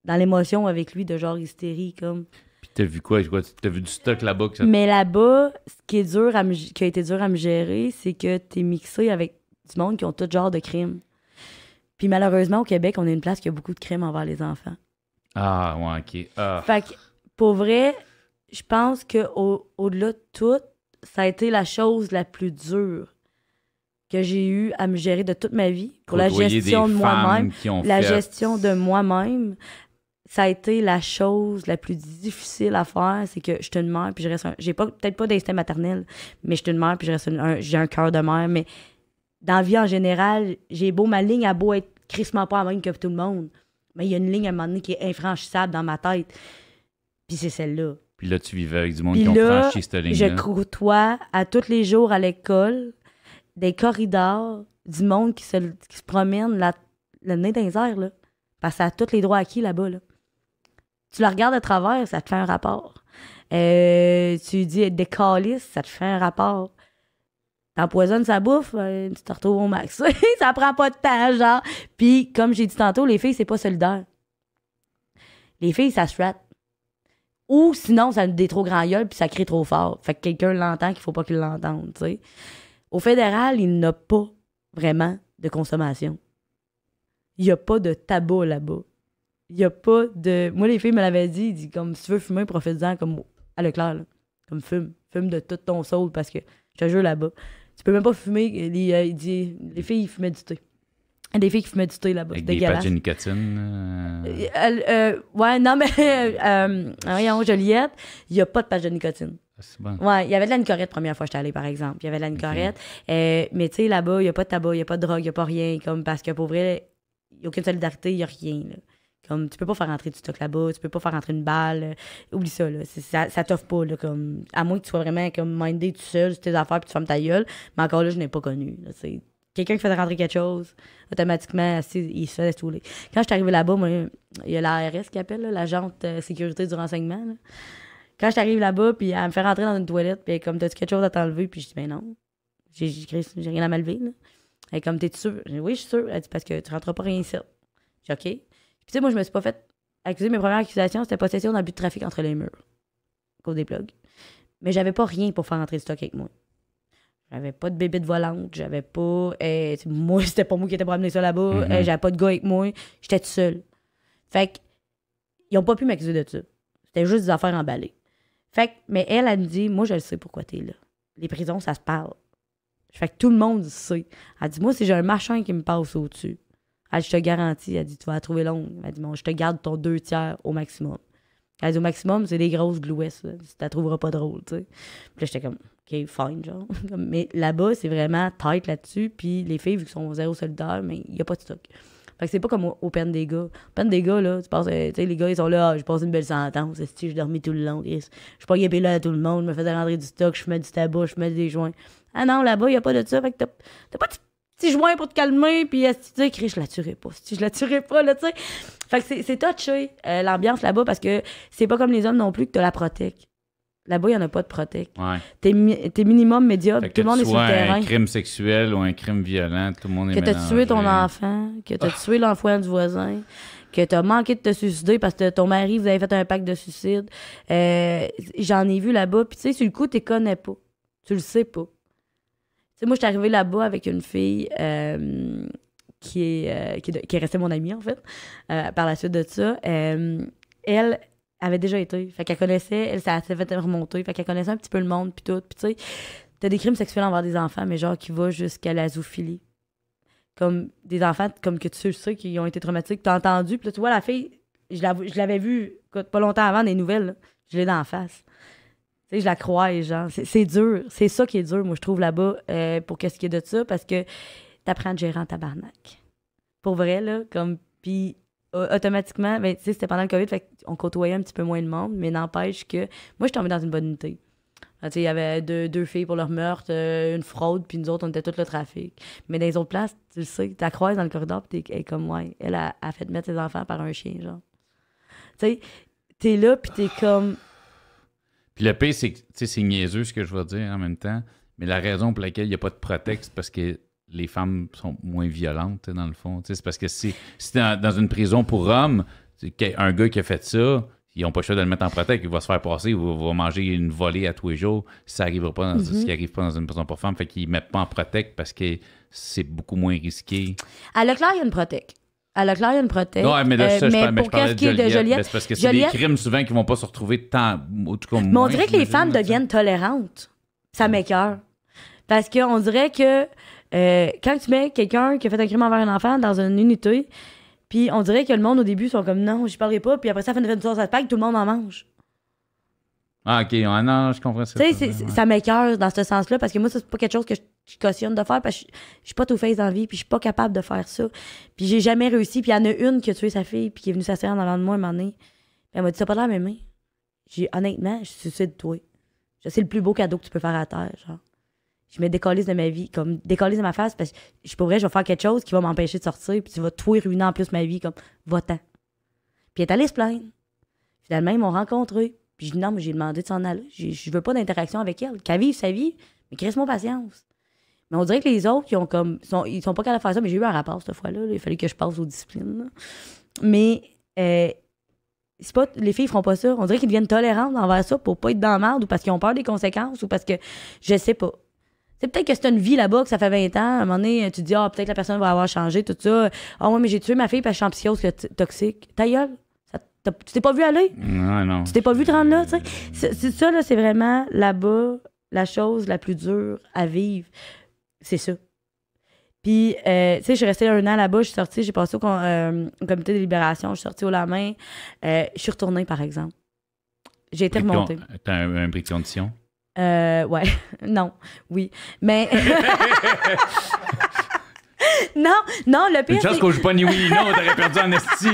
l'émotion avec lui, de genre hystérie, comme. Puis t'as vu quoi? T'as vu du stock là-bas? Mais là-bas, ce qui est dur qui a été dur à me gérer, c'est que t'es mixé avec du monde qui ont tout genre de crimes. Puis malheureusement, au Québec, on est une place qui a beaucoup de crimes envers les enfants. Ah, ouais, OK. Ah. Fait que, pour vrai, je pense qu'au-delà de tout, ça a été la chose la plus dure que j'ai eu à me gérer de toute ma vie. Pour la gestion de moi-même, la gestion de moi-même, ça a été la chose la plus difficile à faire. C'est que je suis une mère, puis je reste j'ai peut-être pas d'instinct maternel, mais je suis une mère, puis j'ai un cœur de mère. Mais dans la vie en général, ma ligne a beau être crissement pas la même que tout le monde. Mais il y a une ligne à un moment donné qui est infranchissable dans ma tête. Puis c'est celle-là. Puis là, tu vivais avec du monde qui ont franchi cette ligne-là. Je côtoie à tous les jours à l'école des corridors, du monde qui se promène le nez dans les airs, là. Parce que ça a tous les droits acquis là-bas, là. Tu la regardes de travers, ça te fait un rapport. Tu dis des calices, ça te fait un rapport. T'empoisonnes sa bouffe, tu te retrouves au max. Ça prend pas de temps, genre. Puis, comme j'ai dit tantôt, les filles, c'est pas solidaire. Les filles, ça se rate. Ou sinon, ça a des trop grands gueules puis ça crie trop fort. Fait que quelqu'un l'entend qu'il faut pas qu'il l'entende, tu sais. Au fédéral, il n'y a pas vraiment de consommation. Il n'y a pas de tabac là-bas. Il n'y a pas de... Moi, les filles me l'avaient dit, ils disent, comme, si tu veux fumer, profite-en comme à Leclerc, là. Comme fume. Fume de tout ton soul parce que je te jure là-bas. Tu peux même pas fumer. Il dit, les filles, ils fumaient du thé. Il y a des filles qui fumaient du thé là-bas. Avec c'est des dégueulasse. patchs de nicotine. Ouais, non, mais voyons, Joliette, il n'y a pas de patch de nicotine. C'est bon. Ouais, il y avait de la nicorette la première fois que j'étais allée, par exemple. Il y avait de la nicorette. Mais tu sais, là-bas, il n'y a pas de tabac, il n'y a pas de drogue, il n'y a pas rien. Comme, parce que pour vrai, il n'y a aucune solidarité, il n'y a rien. Là. Comme, tu peux pas faire rentrer du stock là-bas, tu peux pas faire rentrer une balle. Oublie ça, là. Ça t'offre pas, là. Comme, à moins que tu sois vraiment comme mindé tout seul sur tes affaires puis tu fermes ta gueule. Mais encore là, je n'ai pas connu. Là, c'est quelqu'un qui faisait rentrer quelque chose, automatiquement, il se faisait stouler. Quand je suis arrivée là-bas, moi, il y a l'ARS qui appelle, là, l'agente sécurité du renseignement. Là. Quand j'arrive là-bas, puis elle me fait rentrer dans une toilette, puis elle est comme, t'as-tu quelque chose à t'enlever? Puis je dis, ben non. J'ai rien à m'enlever, là. Elle est comme, t'es sûre? J'ai dit, oui, je suis sûre. Elle dit, parce que tu rentreras pas rien ici. J'ai dit, OK. Puis tu sais, moi, je me suis pas fait accuser. Mes premières accusations, c'était possession d'abus de trafic entre les murs. À cause des plugs. Mais j'avais pas rien pour faire rentrer le stock avec moi. J'avais pas de bébé de volante. J'avais pas. Moi, c'était pas moi qui étais pour amener ça là-bas. J'avais pas de gars avec moi. J'étais toute seule. Fait que, ils ont pas pu m'accuser de ça. C'était juste des affaires emballées. Fait que, mais elle me dit, moi, je le sais pourquoi t'es là. Les prisons, ça se parle. Fait que tout le monde sait. Elle dit, moi, si j'ai un machin qui me passe au-dessus, elle dit, je te garantis, elle dit, tu vas la trouver longue. Elle dit, bon, je te garde ton 2/3 au maximum. Elle dit, au maximum, c'est des grosses glouesses, là. Tu la trouveras pas drôle, tu sais. Puis là, j'étais comme, OK, fine, genre. Mais là-bas, c'est vraiment tight là-dessus. Puis les filles, vu qu'ils sont zéro solidaires, mais il n'y a pas de stock. Fait que c'est pas comme au pen des gars. Au pen des gars, là, tu passes, tu sais, les gars, ils sont là, j'ai passé une belle sentence, je dormis tout le long, je suis pas guépé là à tout le monde, je me faisais rentrer du stock, je fumais du tabac, je fumais des joints. Ah non, là-bas, il n'y a pas de ça, fait que t'as pas de petit joint pour te calmer, puis tu sais, je la tuerais pas, je la tuerais pas, là, tu sais. Fait que c'est touché, l'ambiance là-bas, parce que c'est pas comme les hommes non plus que t'as la protec. Là-bas, il n'y en a pas de protec. Ouais. T'es minimum médiocre, tout le monde est sur le terrain. Un crime sexuel ou un crime violent, tout le monde est mélangé. Que t'as tué ton enfant, que t'as tué l'enfant du voisin, que t'as manqué de te suicider parce que ton mari, vous avez fait un pacte de suicide. J'en ai vu là-bas, puis tu sais, sur le coup, tu connais pas. Tu le sais pas. Tu sais, moi, je suis arrivée là-bas avec une fille qui est restée mon amie, en fait, par la suite de ça. Elle avait déjà été. Fait qu'elle connaissait, ça s'est fait remonter. Fait qu'elle connaissait un petit peu le monde, puis tout. Puis tu sais, t'as des crimes sexuels envers des enfants, mais genre qui va jusqu'à la zoophilie. Comme des enfants, comme que tu sais, qui ont été traumatiques. T'as entendu, puis là, tu vois, la fille, je l'avais vue pas longtemps avant des nouvelles, là. Je l'ai dans la face. Tu sais, je la crois, genre. C'est dur. C'est ça qui est dur, moi, je trouve, là-bas, pour qu'est-ce qu'il y a de ça, parce que t'apprends à te gérer en tabarnak. Pour vrai, là. Puis automatiquement, ben, tu sais, c'était pendant le COVID, fait qu'on côtoyait un petit peu moins de monde, mais n'empêche que moi, je suis tombée dans une bonne unité. Tu sais, il y avait deux filles pour leur meurtre, une fraude, puis nous autres, on était tout le trafic. Mais dans les autres places, tu le sais, tu la croises dans le corridor, puis elle est comme, ouais, elle a fait mettre ses enfants par un chien, genre. Tu sais, t'es là, puis t'es comme... Puis le pire, c'est que, tu sais, c'est niaiseux ce que je vais dire en même temps, mais la raison pour laquelle il n'y a pas de prétexte, c'est parce que les femmes sont moins violentes, tu sais, dans le fond. Tu sais, c'est parce que si dans une prison pour hommes, un gars qui a fait ça, ils n'ont pas le choix de le mettre en protect, il va se faire passer, il va manger une volée à tous les jours. Ça n'arrivera pas dans, ce qui n'arrive pas dans une prison pour femmes, fait qu'ils ne mettent pas en protect parce que c'est beaucoup moins risqué. À Leclerc, il y a une protect. À Leclerc, il y a une protect. Non, mais là, je parlais de Joliette. C'est parce que c'est des crimes souvent qui ne vont pas se retrouver tant, en tout cas, mais on dirait que les femmes deviennent tolérantes. Ça m'écoeure. Parce qu'on dirait que quand tu mets quelqu'un qui a fait un crime envers un enfant dans une unité, puis on dirait que le monde, au début, sont comme non, je parlerai pas, puis après ça, fait une sauce à spag, tout le monde en mange. Ah, OK. Ah, non, je comprends ça. Tu sais, ça m'écoeure dans ce sens-là, parce que moi, ça, c'est pas quelque chose que je cautionne de faire, parce que je suis pas two-face dans la vie, puis je suis pas capable de faire ça. Puis j'ai jamais réussi, puis il y en a une qui a tué sa fille, puis qui est venue s'asseoir en avant de moi un moment donné. Puis elle m'a dit, ça pas l'air m'aimer. Honnêtement, je suis suicide de toi. C'est le plus beau cadeau que tu peux faire à terre, genre. Je me décalise de ma vie, comme décalise de ma face, parce que je suis pas vrai, je vais faire quelque chose qui va m'empêcher de sortir, puis tu vas tout ruiner en plus ma vie, comme, va-t'en. Puis elle est allée se plaindre. Finalement, ils m'ont rencontré. Puis je dis non, mais j'ai demandé de s'en aller. Je veux pas d'interaction avec elle. Qu'elle vive sa vie, mais crisse-moi patience. Mais on dirait que les autres, ils sont pas capables de faire ça, mais j'ai eu un rapport cette fois-là. Là. Il fallait que je passe aux disciplines. Là. Mais c'est pas, les filles feront pas ça. On dirait qu'ils deviennent tolérantes envers ça pour pas être dans la merde ou parce qu'ils ont peur des conséquences ou parce que je sais pas. C'est peut-être que c'est une vie là-bas, que ça fait 20 ans. À un moment donné, tu te dis, peut-être la personne va avoir changé, tout ça. Ah ouais, mais j'ai tué ma fille parce que je suis en psychose toxique. Ta gueule. Tu t'es pas vu aller? Non. Tu t'es pas vu te rendre là, tu sais? C'est ça, là, c'est vraiment là-bas la chose la plus dure à vivre. C'est ça. Puis, tu sais, je suis restée 1 an là-bas, je suis sortie, j'ai passé au comité de libération, je suis sortie au lendemain. Je suis retournée, par exemple. J'ai été remontée. T'as un prix de condition? Ouais. Non. Oui. Mais... Non, le pire, une chance qu'on joue pas ni oui ni non, t'aurais perdu en esti.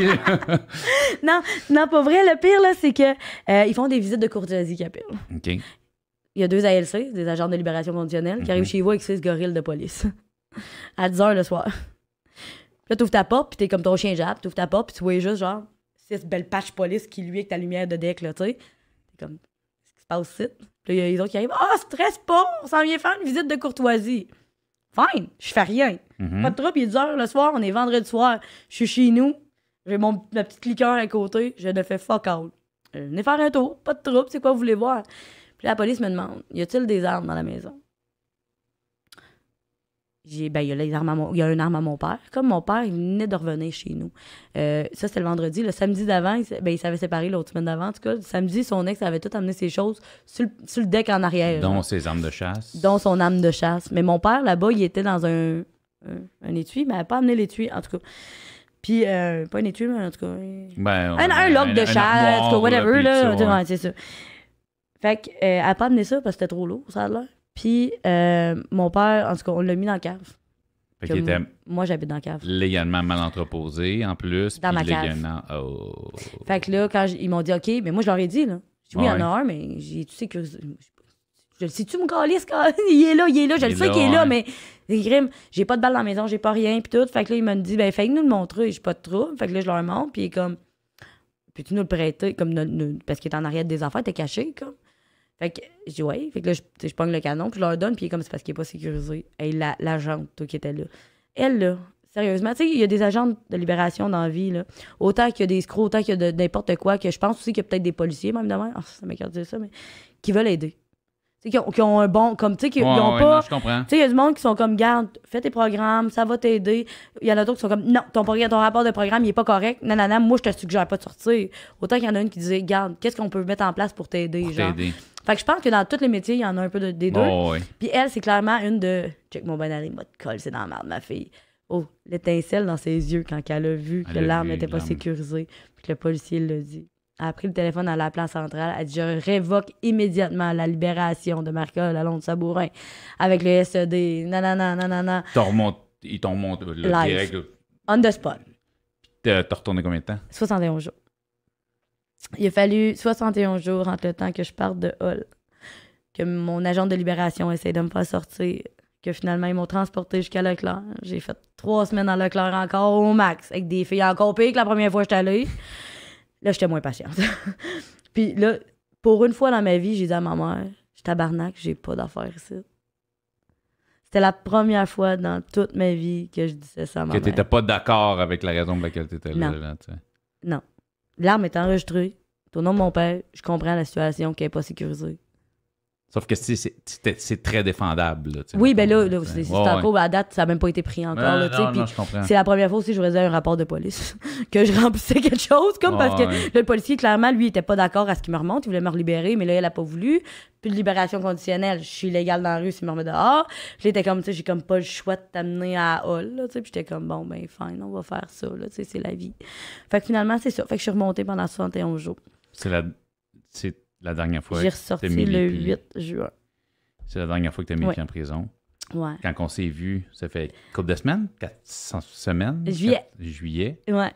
non, pas vrai. Le pire, là, c'est que ils font des visites de courtoisie qui appellent. OK. Il y a 2 ALC, des agents de libération conditionnelle, qui arrivent chez vous avec 6 gorilles de police. À 10h le soir. Puis là, t'ouvres ta porte, puis t'es comme ton chien jappe, t'ouvres ta porte, puis tu vois juste, genre, 6 belles patches police qui lui avec ta lumière de deck, là, tu sais. T'es comme, qu'est-ce qui se passe ici? Puis là, il y a les autres qui arrivent, stresse pas, on s'en vient faire une visite de courtoisie. Fine, je fais rien. Pas de trouble, il est 10h le soir, on est vendredi soir, je suis chez nous, j'ai ma petite liqueur à côté, je ne fais fuck all. Venez faire un tour, pas de trouble, c'est quoi vous voulez voir? Puis la police me demande, y a-t-il des armes dans la maison? Il y a une arme à mon père. Comme mon père, il venait de revenir chez nous. Ça, c'était le vendredi. Le samedi d'avant, il s'avait séparé l'autre semaine d'avant. En tout cas, le samedi, son ex avait tout amené ses choses sur le deck en arrière. Dont ses armes de chasse. Dont son arme de chasse. Mais mon père, là-bas, il était dans un étui, mais il n'avait pas amené l'étui, en tout cas. Puis, pas un étui, mais en tout cas... un log de chasse, en tout cas, whatever, là. Ouais, c'est ça. Fait qu'elle n'a pas amené ça parce que c'était trop lourd, ça a l'air. Puis, mon père, en tout cas, on l'a mis dans la cave. Fait qu'il était moi, j'habite dans la cave. légalement mal entreposé, en plus. Dans ma cave. Fait que là, quand ils m'ont dit, OK, mais moi, je leur ai dit, là. J'ai dit, oui, il y en a un, mais j'ai tout sécurisé. Je le sais-tu, mon calice, il est là, je le sais qu'il est là, mais j'ai pas de balle dans la maison, j'ai pas rien, puis tout. Fait que là, il m'a dit, fait que nous le montrer, j'ai pas de trouble. Fait que là, je leur montre, puis il est comme, peux-tu nous le prêter, comme, parce qu'il est en arrière des affaires, t'es caché, comme. Fait que je dis ouais. Fait que là, je pogne le canon, puis je leur donne, puis il est comme c'est parce qu'il n'est pas sécurisé. Et l'agente, toi, qui était là. Elle, là, sérieusement, tu sais, il y a des agents de libération dans la vie, là. Autant qu'il y a des escrocs, autant qu'il y a n'importe quoi, que je pense aussi qu'il y a peut-être des policiers, même demain. Ça m'écarte de dire ça, mais qui veulent aider. Tu sais, qui ont un bon. Comme, tu sais, qui ont pas. Non, je comprends. Tu sais, il y a du monde qui sont comme, garde, fais tes programmes, ça va t'aider. Il y en a d'autres qui sont comme, non, ton rapport de programme, il est pas correct. Non, moi, je te suggère pas de sortir. Autant qu'il y en a une qui disait, garde, qu'est-ce qu'on peut mettre en place pour t'aider, Fait que je pense que dans tous les métiers, il y en a un peu des deux. Ouais. Puis elle, c'est clairement une de. Check mon bon aller, m'a colle, c'est dans la merde, ma fille. Oh, l'étincelle dans ses yeux quand elle a vu que l'arme n'était pas sécurisée. Puis que le policier l'a dit. Elle a pris le téléphone à la plan centrale. Elle a dit, je révoque immédiatement la libération de Marika Lalonde-Sabourin avec le SED. Non. Ils t'ont remonté le direct. On the spot. T'as retourné combien de temps? 71 jours. Il a fallu 71 jours entre le temps que je parte de Hull, que mon agent de libération essaie de me faire sortir, que finalement, ils m'ont transporté jusqu'à Leclerc. J'ai fait 3 semaines à Leclerc encore au max, avec des filles encore pires que la première fois que j'étais allée. Là, j'étais moins patiente. Puis là, pour une fois dans ma vie, j'ai dit à ma mère, je suis tabarnak, j'ai pas d'affaires ici. C'était la première fois dans toute ma vie que je disais ça à ma mère. Que t'étais pas d'accord avec la raison pour laquelle t'étais là. Non. Là, tu sais. Non. L'arme est enregistrée. C'est au nom de mon père. Je comprends la situation qui n'est pas sécurisée. Sauf que c'est très défendable. Là, Oui, ben là c'est Ouais, encore, à date, ça n'a même pas été pris encore. Là, non, puis non, je comprends. c'est la première fois aussi que je faisais un rapport de police. Que je remplissais quelque chose, comme parce que Ouais. le policier, clairement, lui, il était pas d'accord à ce qu'il me remonte. Il voulait me libérer, mais là, elle a pas voulu. Puis de libération conditionnelle, je suis illégale dans la rue s'il me remet dehors. J'étais comme, tu sais, j'ai comme pas le choix de t'amener à Hall, là, tu sais. Puis j'étais comme, bon, ben, fine, on va faire ça, là, tu sais, c'est la vie. Fait que finalement, c'est ça. Fait que je suis remontée pendant 71 jours. C'est la dernière fois J'ai que ressorti t'as mis le les pieds. 8 juin. C'est la dernière fois que tu as mis les Ouais. pieds en prison. Ouais. Quand on s'est vu, ça fait une couple de semaines? 400 semaines? Juillet. Juillet. Ouais.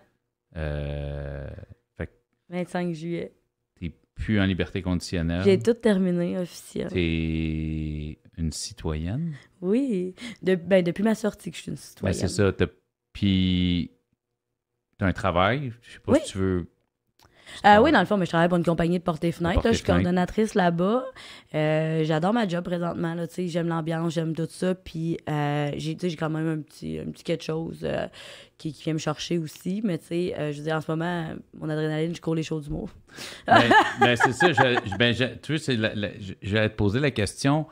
Fait que 25 juillet. t'es plus en liberté conditionnelle. J'ai tout terminé, officiel. T'es une citoyenne. Oui. Depuis ma sortie que je suis une Ben, citoyenne. c'est ça. Puis t'as un travail. Je sais pas Oui. si tu veux... Oui, dans le fond, mais je travaille pour une compagnie de portée-fenêtre. Portée Là, je suis fenêtre. coordonnatrice là-bas. J'adore ma job présentement. Là, j'aime l'ambiance, j'aime tout ça. Puis j'ai quand même un petit quelque chose qui vient me chercher aussi. Mais je veux dire, en ce moment, mon adrénaline, je cours les shows d'humour. Ben, c'est ça. Tu sais, j'allais te poser la question.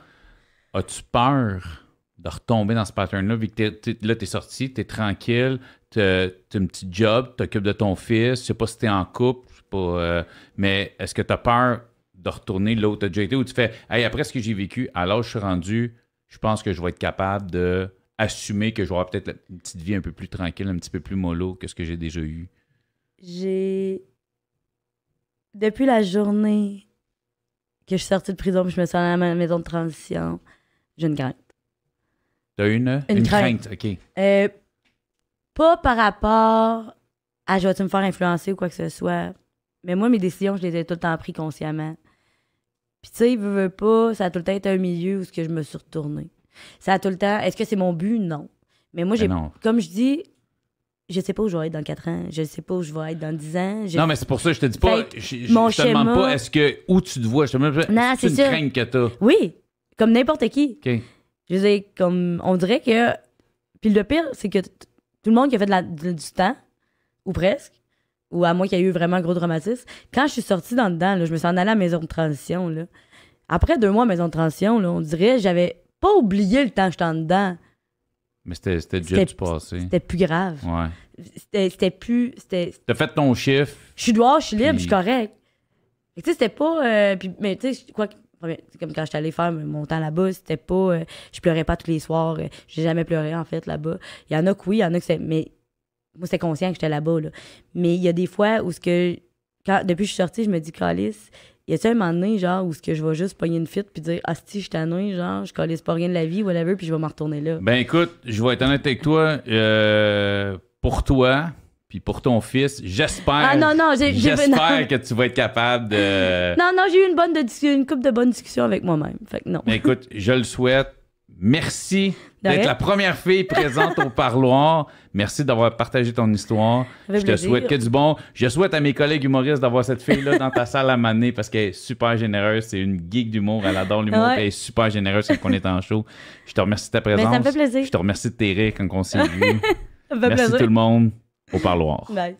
As-tu peur de retomber dans ce pattern-là, vu que t'es sorti, t'es tranquille, t'as un petit job, t'occupes de ton fils, je sais pas si t'es en couple, je sais pas, mais est-ce que t'as peur de retourner là où t'as déjà été, où tu fais « Hey, après ce que j'ai vécu, à l'âge où je suis rendu, je pense que je vais être capable de assumer que je vais avoir peut-être une petite vie un peu plus tranquille, un petit peu plus mollo que ce que j'ai déjà eu. » Depuis la journée que je suis sortie de prison et je me suis allée à ma maison de transition, j'ai une crainte. T'as une crainte, OK. Pas par rapport à je vais-tu me faire influencer ou quoi que ce soit. Mais moi, mes décisions, je les ai tout le temps prises consciemment. Puis tu sais, veux pas, ça a tout le temps été un milieu où ce que je me suis retournée. Ça a tout le temps... Est-ce que c'est mon but? Non. Mais moi, non. comme je dis, je sais pas où je vais être dans 4 ans. Je sais pas où je vais être dans 10 ans. Non, mais c'est pour ça que je te dis pas... Fait Je mon te demande schéma- pas est-ce que où tu te vois. Je te demande pas, Non, c'est une c'est ça. crainte que t'as. Oui, comme n'importe qui. OK. Je veux dire, comme on dirait que... Puis le pire, c'est que tout le monde qui a fait du temps, ou presque, ou à moi qui a eu vraiment un gros traumatisme, quand je suis sortie dans dedans, là, je me suis en allée à la maison de transition. Là. Après 2 mois à maison de transition, là, on dirait j'avais pas oublié le temps que j'étais en dedans. Mais c'était déjà du passé. C'était plus grave. Ouais. C'était plus... T'as fait ton chiffre. Je suis dehors, je suis libre, Puis- je suis correct. Fait que, tu sais, c'était pas... mais tu sais, quoi... C'est comme quand j'étais allée faire mon temps là-bas, c'était pas... je pleurais pas tous les soirs. J'ai jamais pleuré, en fait, là-bas. Il y en a que oui, il y en a que c'est... Mais moi, c'était conscient que j'étais là-bas, là. Mais il y a des fois où depuis que je suis sortie, je me dis, Calice, y a-tu un moment donné, genre, où ce que je vais juste pogner une fitte puis dire, ah, si, je suis tannée, genre, je calisse pas rien de la vie, whatever, puis je vais m'en retourner là. Ben écoute, je vais être honnête avec toi. Pour toi, puis pour ton fils, j'espère. Ah non, j'ai J'espère non. que tu vas être capable de. Non, j'ai eu une couple de bonnes discussions avec moi-même. Fait que non. Ben écoute, je le souhaite. Merci De d'être rien. la première fille présente au parloir. Merci d'avoir partagé ton histoire. Ça fait Je te plaisir. souhaite que du bon. Je souhaite à mes collègues humoristes d'avoir cette fille-là dans ta salle à maner parce qu'elle est super généreuse. C'est une geek d'humour. Elle adore l'humour. Ouais. Elle est super généreuse quand on est en show. Je te remercie de ta présence. Ben, ça me fait plaisir. Je te remercie de tes rires quand on s'est vu. Ça me fait Merci plaisir. tout le monde au parloir. Bye.